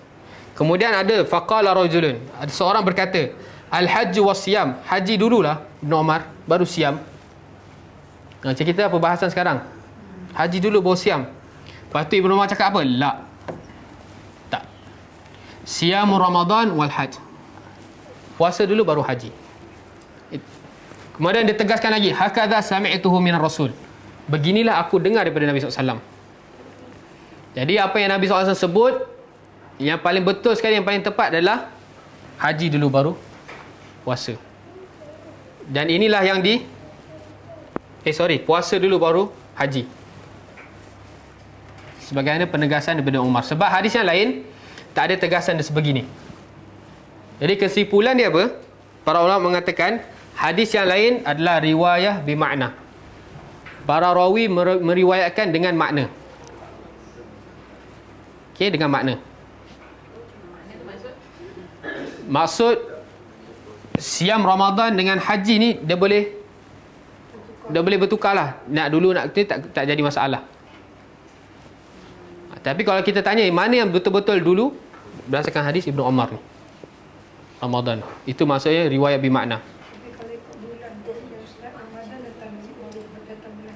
Kemudian ada faqala rajulun, ada seorang berkata, al-hajj was siyam, haji dululah Ibn Umar, baru siam. Macam kita perbahasan sekarang, haji dulu baru siam. Lepas tu Ibn Umar cakap apa? La, tak, siyam Ramadan wal hajj, puasa dulu baru haji. Kemudian dia tegaskan lagi, hakadha sami'tuhu minar rasul, beginilah aku dengar daripada Nabi SAW. Jadi apa yang Nabi SAW sebut, yang paling betul sekali, yang paling tepat adalah haji dulu baru puasa. Dan inilah yang puasa dulu baru haji, sebagaimana penegasan daripada Umar. Sebab hadis yang lain tak ada tegasan dia sebegini. Jadi kesimpulan dia apa? Para ulama mengatakan hadis yang lain adalah riwayah bermakna. Para rawi meriwayatkan dengan makna. Okey, dengan makna. Maksud siam Ramadan dengan haji ni dia boleh bertukarlah. Nak dulu nak tu tak jadi masalah. Tapi kalau kita tanya mana yang betul-betul dulu, berdasarkan hadis Ibnu Umar ni, Ramadan. Itu maksudnya riwayat bermakna. Tapi kalau ikut bulan tu, ya Ustaz, Ramadan datang bulan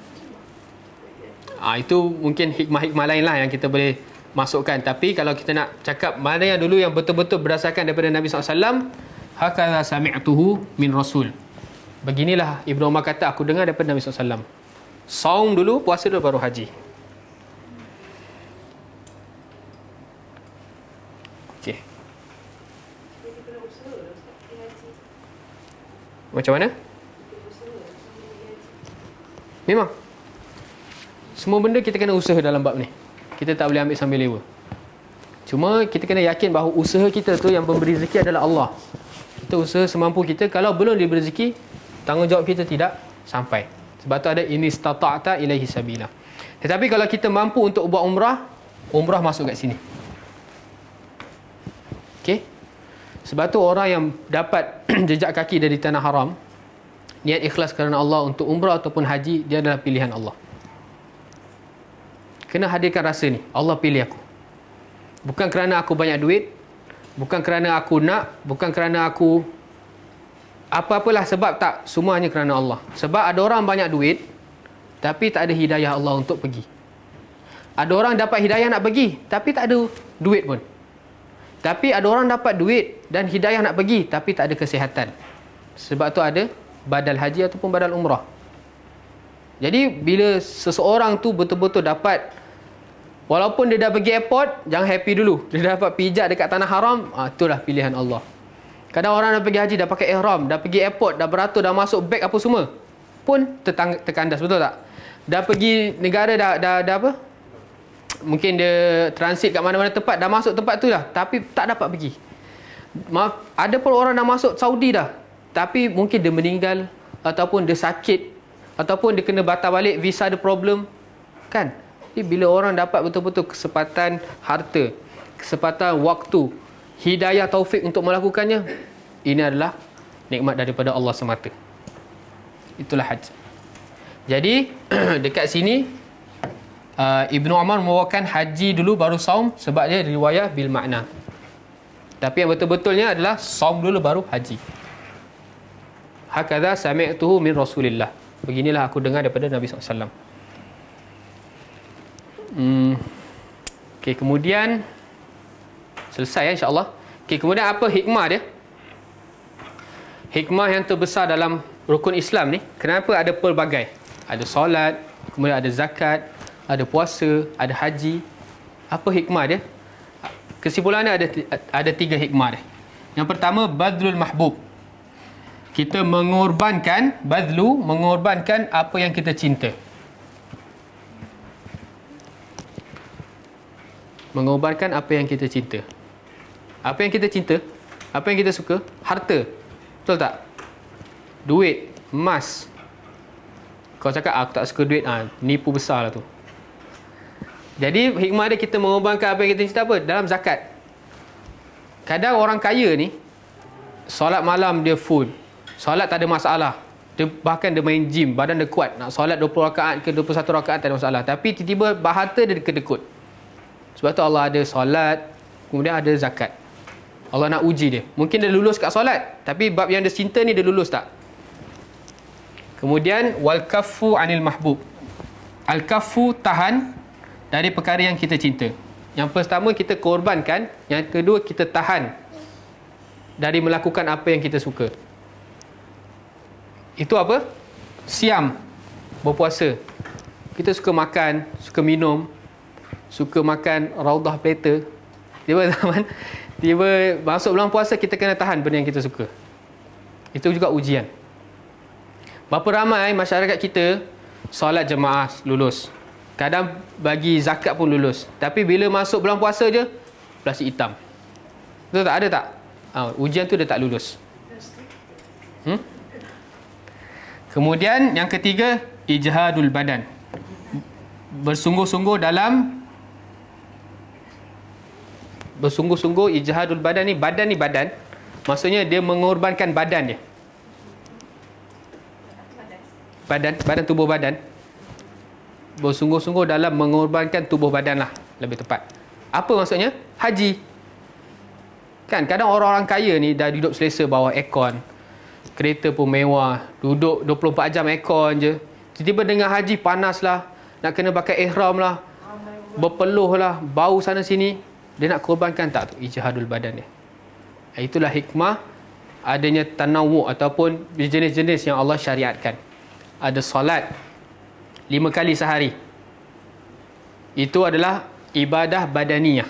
tu. Itu mungkin hikmah-hikmah lain lah yang kita boleh masukkan. Tapi kalau kita nak cakap mana yang dulu yang betul-betul berdasarkan daripada Nabi SAW, hakadha sami'tuhu min rasul, beginilah Ibnu Umar kata, aku dengar daripada Nabi SAW. Saum dulu, puasa dulu baru haji. Okey. Macam mana? Memang semua benda kita kena usaha dalam bab ni. Kita tak boleh ambil sambil lewa. Cuma kita kena yakin bahawa usaha kita tu, yang memberi rezeki adalah Allah. Kita usaha semampu kita. Kalau belum diberi rezeki, tanggungjawab kita tidak sampai. Sebab tu ada ini istata'ta ilaihi sabila. Tetapi kalau kita mampu untuk buat umrah masuk kat sini. Okey? Sebab tu orang yang dapat jejak kaki dari tanah haram, niat ikhlas kerana Allah untuk umrah ataupun haji, dia adalah pilihan Allah. Kena hadirkan rasa ni, Allah pilih aku. Bukan kerana aku banyak duit, bukan kerana aku nak, bukan kerana aku apa-apalah sebab, tak, semua hanya kerana Allah. Sebab ada orang banyak duit tapi tak ada hidayah Allah untuk pergi. Ada orang dapat hidayah nak pergi tapi tak ada duit pun. Tapi ada orang dapat duit dan hidayah nak pergi tapi tak ada kesihatan. Sebab tu ada badal haji ataupun badal umrah. Jadi bila seseorang tu betul-betul dapat, walaupun dia dah pergi airport, jangan happy dulu. Dia dapat pijak dekat tanah haram, itulah pilihan Allah. Kadang orang dah pergi haji, dah pakai ihram, dah pergi airport, dah beratur, dah masuk beg apa semua, pun terkandas, betul tak? Dah pergi negara, dah apa? Mungkin dia transit kat mana-mana tempat, dah masuk tempat tu dah, tapi tak dapat pergi. Ada pun orang dah masuk Saudi dah, tapi mungkin dia meninggal, ataupun dia sakit, ataupun dia kena batal balik, visa ada problem, kan? Jadi bila orang dapat betul-betul kesempatan harta, kesempatan waktu, hidayah taufik untuk melakukannya, ini adalah nikmat daripada Allah semata. Itulah haji. Jadi dekat sini Ibnu Umar membawakan haji dulu baru saum, sebab dia riwayah bil makna. Tapi yang betul-betulnya adalah saum dulu baru haji. Hakadha sami'tuhu min Rasulillah, beginilah aku dengar daripada Nabi SAW. Okey, kemudian selesai insya-Allah. Okey, kemudian apa hikmah dia? Hikmah yang terbesar dalam rukun Islam ni, kenapa ada pelbagai? Ada solat, kemudian ada zakat, ada puasa, ada haji. Apa hikmah dia? Kesimpulannya ada 3 hikmah dia. Yang pertama, badlul mahbub. Kita mengorbankan apa yang kita cinta. Mengorbankan apa yang kita cinta. Apa yang kita cinta? Apa yang kita suka? Harta. Betul tak? Duit, emas. Kau cakap aku tak suka duit, nipu besar lah tu. Jadi hikmah dia kita mengorbankan apa yang kita cinta apa? Dalam zakat. Kadang orang kaya ni solat malam dia full. Solat tak ada masalah. Bahkan dia main gym, badan dia kuat. Nak solat 20 rakaat ke 21 rakaat tak ada masalah. Tapi tiba-tiba harta dia kedekut. Sebab tu Allah ada solat, kemudian ada zakat. Allah nak uji dia. Mungkin dia lulus kat solat, tapi bab yang dia cinta ni dia lulus tak? Kemudian wal kaffu anil mahbub. Al kaffu tahan dari perkara yang kita cinta. Yang pertama kita korbankan, yang kedua kita tahan dari melakukan apa yang kita suka. Itu apa? Siam, berpuasa. Kita suka makan, suka minum, suka makan raudah platter. Tiba masuk bulan puasa kita kena tahan benda yang kita suka. Itu juga ujian. Berapa ramai masyarakat kita solat jemaah lulus. Kadang bagi zakat pun lulus. Tapi bila masuk bulan puasa je, plastik hitam. Betul tak? Ada tak? Ujian tu dia tak lulus. Kemudian yang ketiga, ijhadul badan. Bersungguh-sungguh ijhadul badan ni badan. Maksudnya dia mengorbankan badan dia. Badan tubuh badan. Bersungguh-sungguh dalam mengorbankan tubuh badan lah, lebih tepat. Apa maksudnya? Haji. Kan kadang orang-orang kaya ni dah duduk selesa bawah aircon. Kereta pun mewah, duduk 24 jam aircon je. Tiba-tiba dengan haji panas lah, nak kena pakai ihram lah, berpeluh lah, bau sana sini. Dia nak korbankan tak tu ijhadul badan dia. Itulah hikmah adanya tanawu' ataupun jenis-jenis yang Allah syariatkan. Ada solat 5 kali sehari. Itu adalah ibadah badaniyah.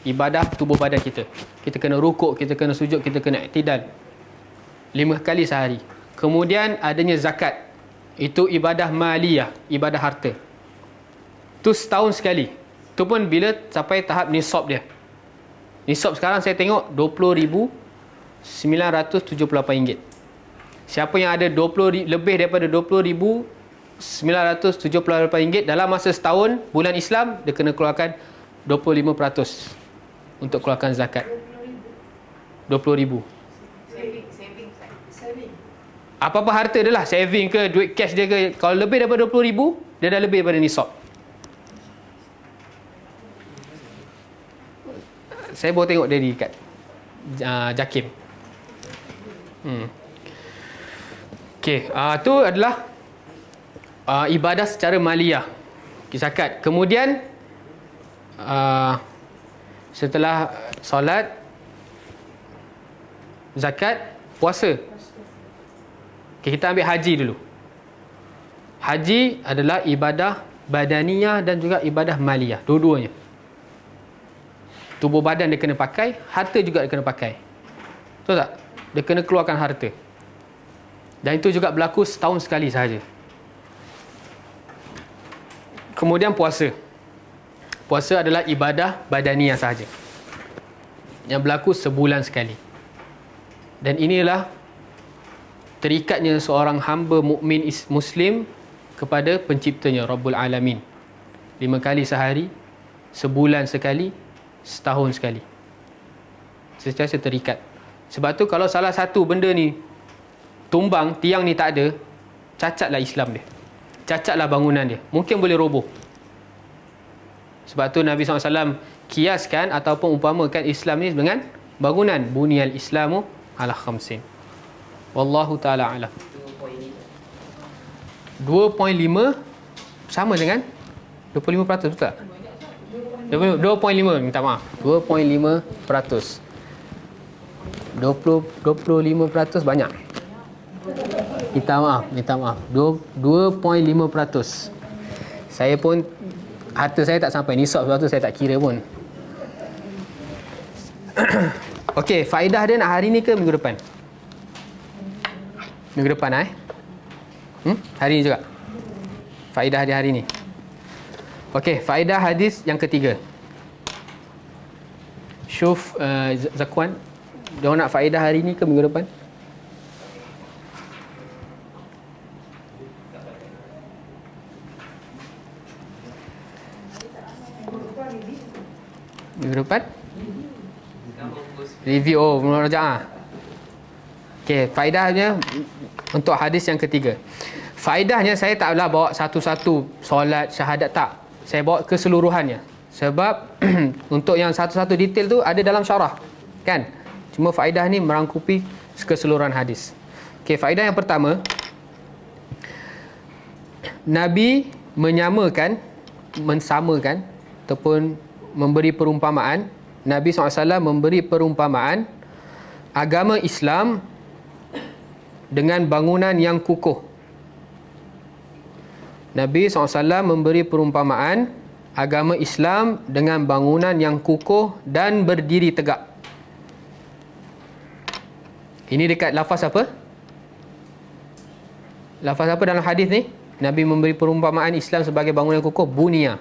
Ibadah tubuh badan kita. Kita kena rukuk, kita kena sujud, kita kena iktidal. 5 kali sehari. Kemudian adanya zakat. Itu ibadah maliyah, ibadah harta. Itu setahun sekali. Itu pun bila sampai tahap nisab dia. Nisab sekarang saya tengok RM20,978. Siapa yang ada lebih daripada RM20,978 dalam masa setahun bulan Islam, dia kena keluarkan 25% untuk keluarkan zakat. 20,000. Saving. Apa-apa harta dia lah, saving ke, duit cash dia ke, kalau lebih daripada 20,000, dia dah lebih daripada nisab. Saya baru tengok dia dekat JAKIM. Okey, tu adalah ibadah secara maliyah, zakat. Kemudian setelah solat, zakat, puasa. Okay, kita ambil haji dulu. Haji adalah ibadah badaniyah dan juga ibadah maliyah, dua-duanya. Tubuh badan dia kena pakai, harta juga dia kena pakai. Betul tak? Dia kena keluarkan harta. Dan itu juga berlaku setahun sekali sahaja. Kemudian puasa. Puasa adalah ibadah badaniyah sahaja, yang berlaku sebulan sekali. Dan inilah terikatnya seorang hamba mukmin Muslim kepada penciptanya, Rabbul Alamin. 5 kali sehari, sebulan sekali, setahun sekali. Sentiasa terikat. Sebab tu kalau salah satu benda ni tumbang, tiang ni tak ada, cacatlah Islam dia. Cacatlah bangunan dia. Mungkin boleh roboh. Sebab tu Nabi SAW kiaskan ataupun umpamakan Islam ni dengan bangunan. Buniyal Islamu ala khamsin. Wallahu ta'ala alam. 2.5 sama dengan 25%, betul tak? 2.5, minta maaf. 2.5%. 25% banyak. Minta maaf. 2.5%. Saya pun harta saya tak sampai nisab, sebab tu saya tak kira pun. Okey, faedah dia nak hari ni ke minggu depan? Minggu depan hari ni juga. Faedah dia hari ni. Okey, faedah hadis yang ketiga. Syuf Zakwan, dia nak faedah hari ni ke minggu depan? review. Minggu depan? Review. Oh, murajaah. Okey, faedahnya untuk hadis yang ketiga. Faedahnya saya taklah bawa satu-satu solat, syahadat, tak. Saya bawa keseluruhannya. Sebab untuk yang satu-satu detail tu ada dalam syarah. Kan? Cuma faedah ni merangkupi keseluruhan hadis. Okey, faedah yang pertama, Nabi mensamakan ataupun memberi perumpamaan. Nabi SAW memberi perumpamaan agama Islam dengan bangunan yang kukuh. Nabi SAW memberi perumpamaan agama Islam dengan bangunan yang kukuh dan berdiri tegak. Ini dekat lafaz apa? Lafaz apa dalam hadis ni? Nabi memberi perumpamaan Islam sebagai bangunan kukuh, bunia,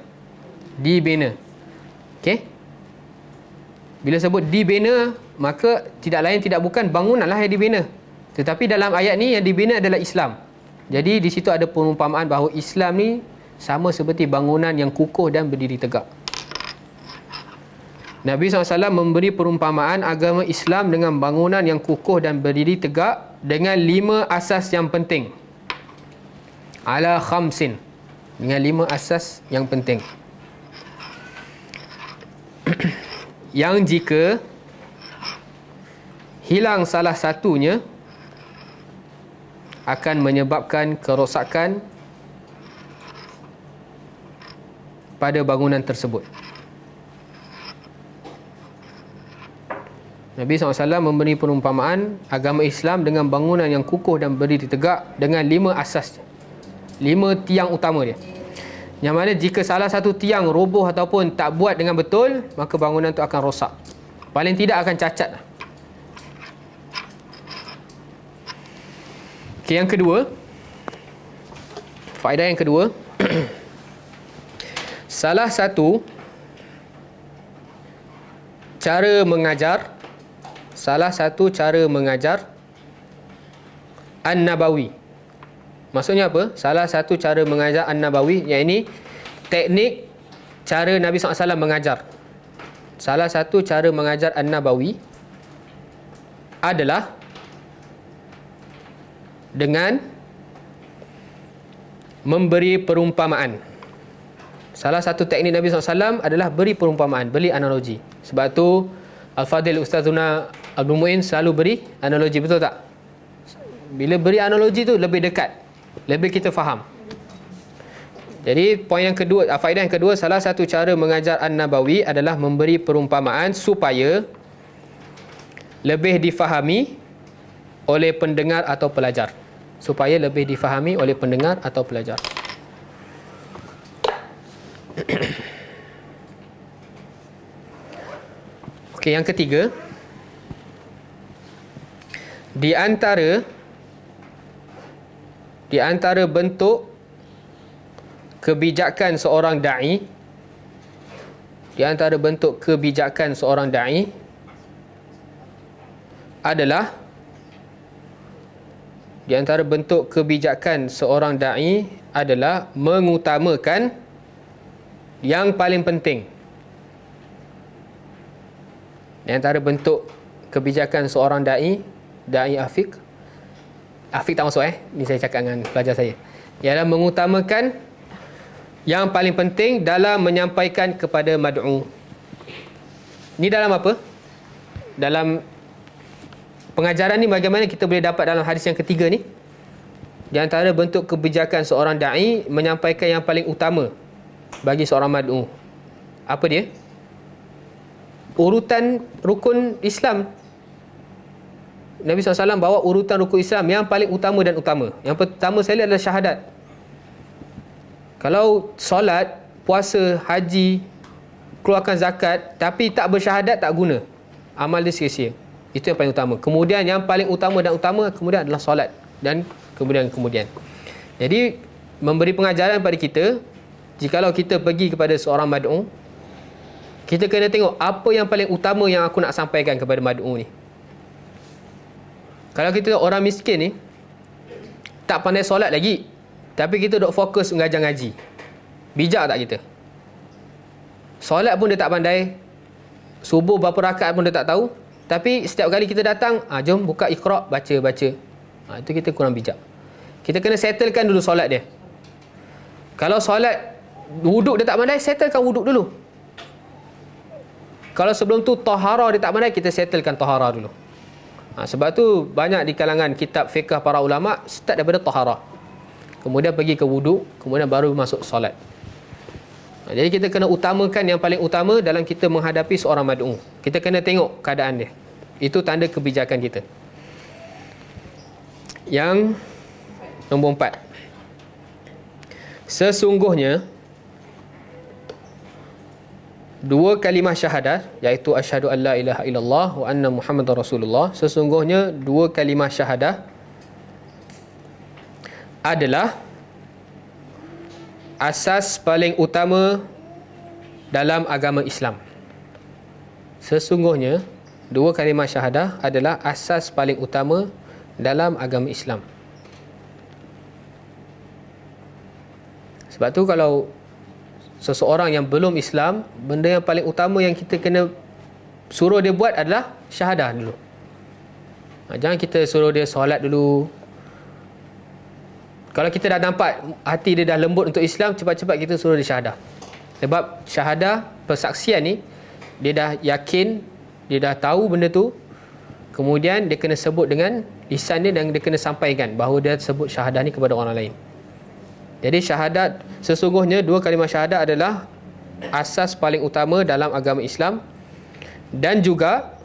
dibina. Okey? Bila sebut dibina, maka tidak lain tidak bukan bangunanlah yang dibina. Tetapi dalam ayat ni yang dibina adalah Islam. Jadi di situ ada perumpamaan bahawa Islam ni sama seperti bangunan yang kukuh dan berdiri tegak. Nabi SAW memberi perumpamaan agama Islam dengan bangunan yang kukuh dan berdiri tegak dengan 5 asas yang penting. Ala khamsin, dengan 5 asas yang penting. Yang jika hilang salah satunya akan menyebabkan kerosakan pada bangunan tersebut. Nabi SAW memberi perumpamaan agama Islam dengan bangunan yang kukuh dan berdiri tegak dengan 5 asas, 5 tiang utama dia. Yang mana jika salah satu tiang roboh ataupun tak buat dengan betul, maka bangunan tu akan rosak. Paling tidak akan cacat. Okey, yang kedua, faedah yang kedua, salah satu cara mengajar An-Nabawi. Maksudnya apa? Salah satu cara mengajar An-Nabawi, iaitu teknik cara Nabi SAW mengajar. Salah satu cara mengajar An-Nabawi adalah dengan memberi perumpamaan. Salah satu teknik Nabi SAW adalah beri perumpamaan, beri analogi. Sebab tu Al-Fadhil Ustazuna Abdul Mu'in selalu beri analogi, betul tak? Bila beri analogi tu lebih dekat, lebih kita faham. Jadi poin yang kedua, faedah yang kedua, salah satu cara mengajar An-Nabawi adalah memberi perumpamaan supaya lebih difahami oleh pendengar atau pelajar. Supaya lebih difahami oleh pendengar atau pelajar. Okey, yang ketiga, di antara bentuk kebijakan seorang da'i, di antara bentuk kebijakan seorang da'i adalah, di antara bentuk kebijakan seorang da'i adalah mengutamakan yang paling penting. Di antara bentuk kebijakan seorang da'i Afiq tak masuk ni saya cakap dengan pelajar saya, ialah mengutamakan yang paling penting dalam menyampaikan kepada mad'u. Ni dalam apa? Dalam pengajaran ni bagaimana kita boleh dapat dalam hadis yang ketiga ni? Di antara bentuk kebijakan seorang da'i menyampaikan yang paling utama bagi seorang mad'u. Apa dia? Urutan rukun Islam. Nabi SAW bawa urutan rukun Islam yang paling utama dan utama. Yang pertama sekali adalah syahadat. Kalau solat, puasa, haji, keluarkan zakat, tapi tak bersyahadat, tak guna. Amal dia sia-sia. Itu yang paling utama. Kemudian yang paling utama dan utama kemudian adalah solat. Dan kemudian. Jadi memberi pengajaran kepada kita, jikalau kita pergi kepada seorang mad'u, kita kena tengok apa yang paling utama yang aku nak sampaikan kepada mad'u ni. Kalau kita orang miskin ni, tak pandai solat lagi, tapi kita duk fokus mengajar ngaji, bijak tak kita? Solat pun dia tak pandai, subuh berapa rakaat pun dia tak tahu. Tapi setiap kali kita datang, jom buka Iqra, baca. Itu kita kurang bijak. Kita kena settlekan dulu solat dia. Kalau solat wuduk dia tak pandai, settlekan wuduk dulu. Kalau sebelum tu taharah dia tak pandai, kita settlekan taharah dulu. Sebab tu banyak di kalangan kitab fiqh para ulama start daripada taharah, kemudian pergi ke wuduk, kemudian baru masuk solat. Jadi kita kena utamakan yang paling utama dalam kita menghadapi seorang mad'u. Kita kena tengok keadaan dia. Itu tanda kebijakan kita. Yang nombor 4. Sesungguhnya dua kalimah syahadat, iaitu asyhadu an la ilaha illallah wa anna muhammadar rasulullah. Sesungguhnya dua kalimah syahadat adalah asas paling utama dalam agama Islam. Sesungguhnya dua kalimah syahadah adalah asas paling utama dalam agama Islam. Sebab tu kalau seseorang yang belum Islam, benda yang paling utama yang kita kena suruh dia buat adalah syahadah dulu. Jangan kita suruh dia solat dulu. Kalau kita dah nampak hati dia dah lembut untuk Islam, cepat-cepat kita suruh dia syahadah. Sebab syahadah, persaksian ni, dia dah yakin, dia dah tahu benda tu. Kemudian dia kena sebut dengan lisan dia dan dia kena sampaikan bahawa dia sebut syahadah ni kepada orang lain. Jadi syahadat, sesungguhnya dua kalimah syahadat adalah asas paling utama dalam agama Islam dan juga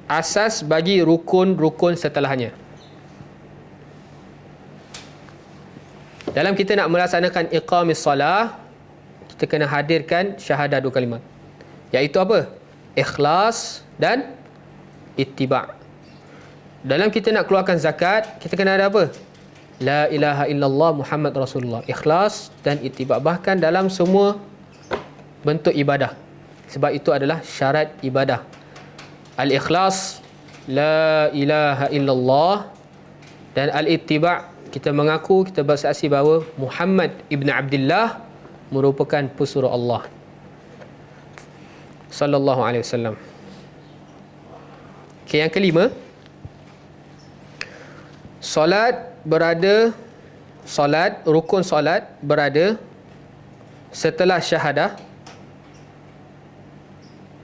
asas bagi rukun-rukun setelahnya. Dalam kita nak melaksanakan iqamis salah, kita kena hadirkan syahadah dua kalimat. Iaitu apa? Ikhlas dan ittiba'. Dalam kita nak keluarkan zakat, kita kena ada apa? La ilaha illallah Muhammad Rasulullah. Ikhlas dan ittiba'. Bahkan dalam semua bentuk ibadah. Sebab itu adalah syarat ibadah. Al-ikhlas, la ilaha illallah, dan al-ittiba', kita mengaku, kita bersaksi bahawa Muhammad ibn Abdullah merupakan pesuruh Allah sallallahu alaihi wasallam. Okey, yang kelima, rukun solat berada setelah syahadah.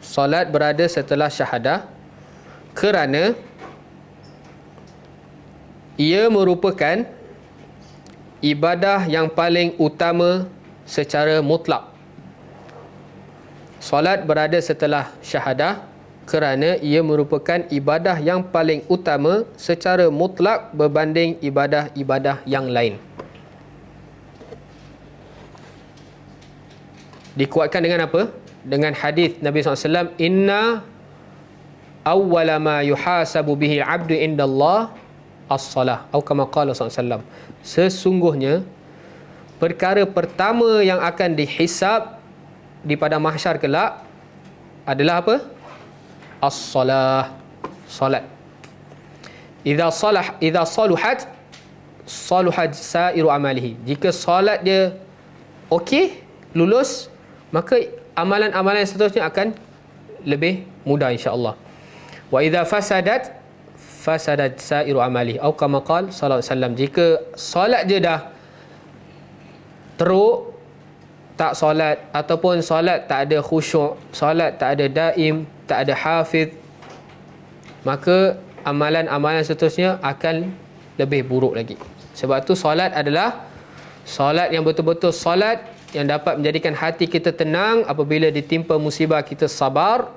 Solat berada setelah syahadah kerana ia merupakan ibadah yang paling utama secara mutlak. Solat berada setelah syahadah kerana ia merupakan ibadah yang paling utama secara mutlak berbanding ibadah-ibadah yang lain. Dikuatkan dengan apa? Dengan hadis Nabi SAW, inna awwala ma yuhasabu bihi al-'abdu indallah as-salah, atau kama qala SAW. Sesungguhnya perkara pertama yang akan dihisab di pada mahsyar kelak adalah apa? As-salah, salat. Idza saluhat saluhat sairu amalihi. Jika solat dia okey, lulus, maka amalan-amalan seterusnya akan lebih mudah insya-Allah. Wa idza fasadat fasadat sairu amalihi, atau kama qala sallallahu alaihi wasallam. Jika solat je dah teruk, tak solat, ataupun solat tak ada khusyuk, solat tak ada daim, tak ada hafiz, maka amalan-amalan seterusnya akan lebih buruk lagi. Sebab tu solat adalah solat yang betul-betul solat yang dapat menjadikan hati kita tenang apabila ditimpa musibah, kita sabar,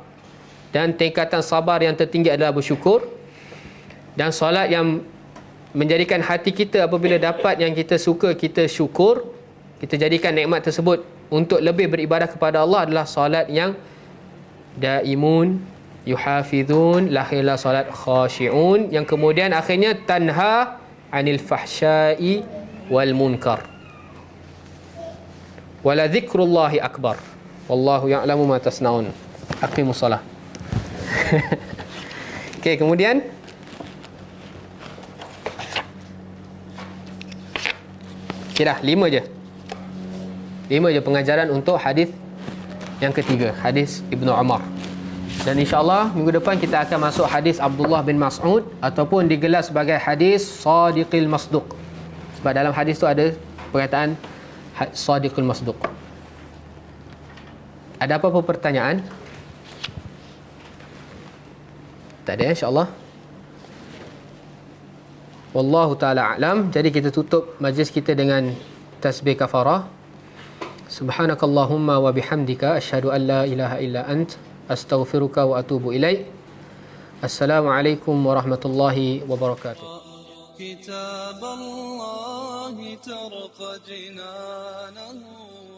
dan tingkatan sabar yang tertinggi adalah bersyukur. Dan solat yang menjadikan hati kita apabila dapat yang kita suka, kita syukur, kita jadikan nikmat tersebut untuk lebih beribadah kepada Allah, adalah solat yang daimun, yuhafizun, lahirlah solat khashi'un, yang kemudian akhirnya tanha anil fahsya'i wal munkar. Wala dzikrullahi akbar. Wallahu ya'lamu ma tasnaun. Aqimus salah. Okey, kemudian dah 5 je pengajaran untuk hadis yang ketiga, hadis Ibnu Umar. Dan insya-Allah minggu depan kita akan masuk hadis Abdullah bin Mas'ud, ataupun digelar sebagai hadis Shadiqil Masduq. Sebab dalam hadis tu ada perkataan Shadiqul Masduq. Ada apa-apa pertanyaan? Tak ada, insya-Allah. Wallahu ta'ala a'lam. Jadi kita tutup majlis kita dengan tasbih kafarah. Subhanakallahumma wa bihamdika asyhadu an la ilaha illa ant astaghfiruka wa atubu ilaik. Assalamualaikum warahmatullahi wabarakatuh. كتاب الله ترقى جنانه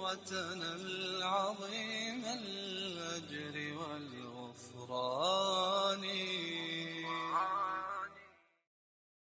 وتنال عظيم الأجر والغفران.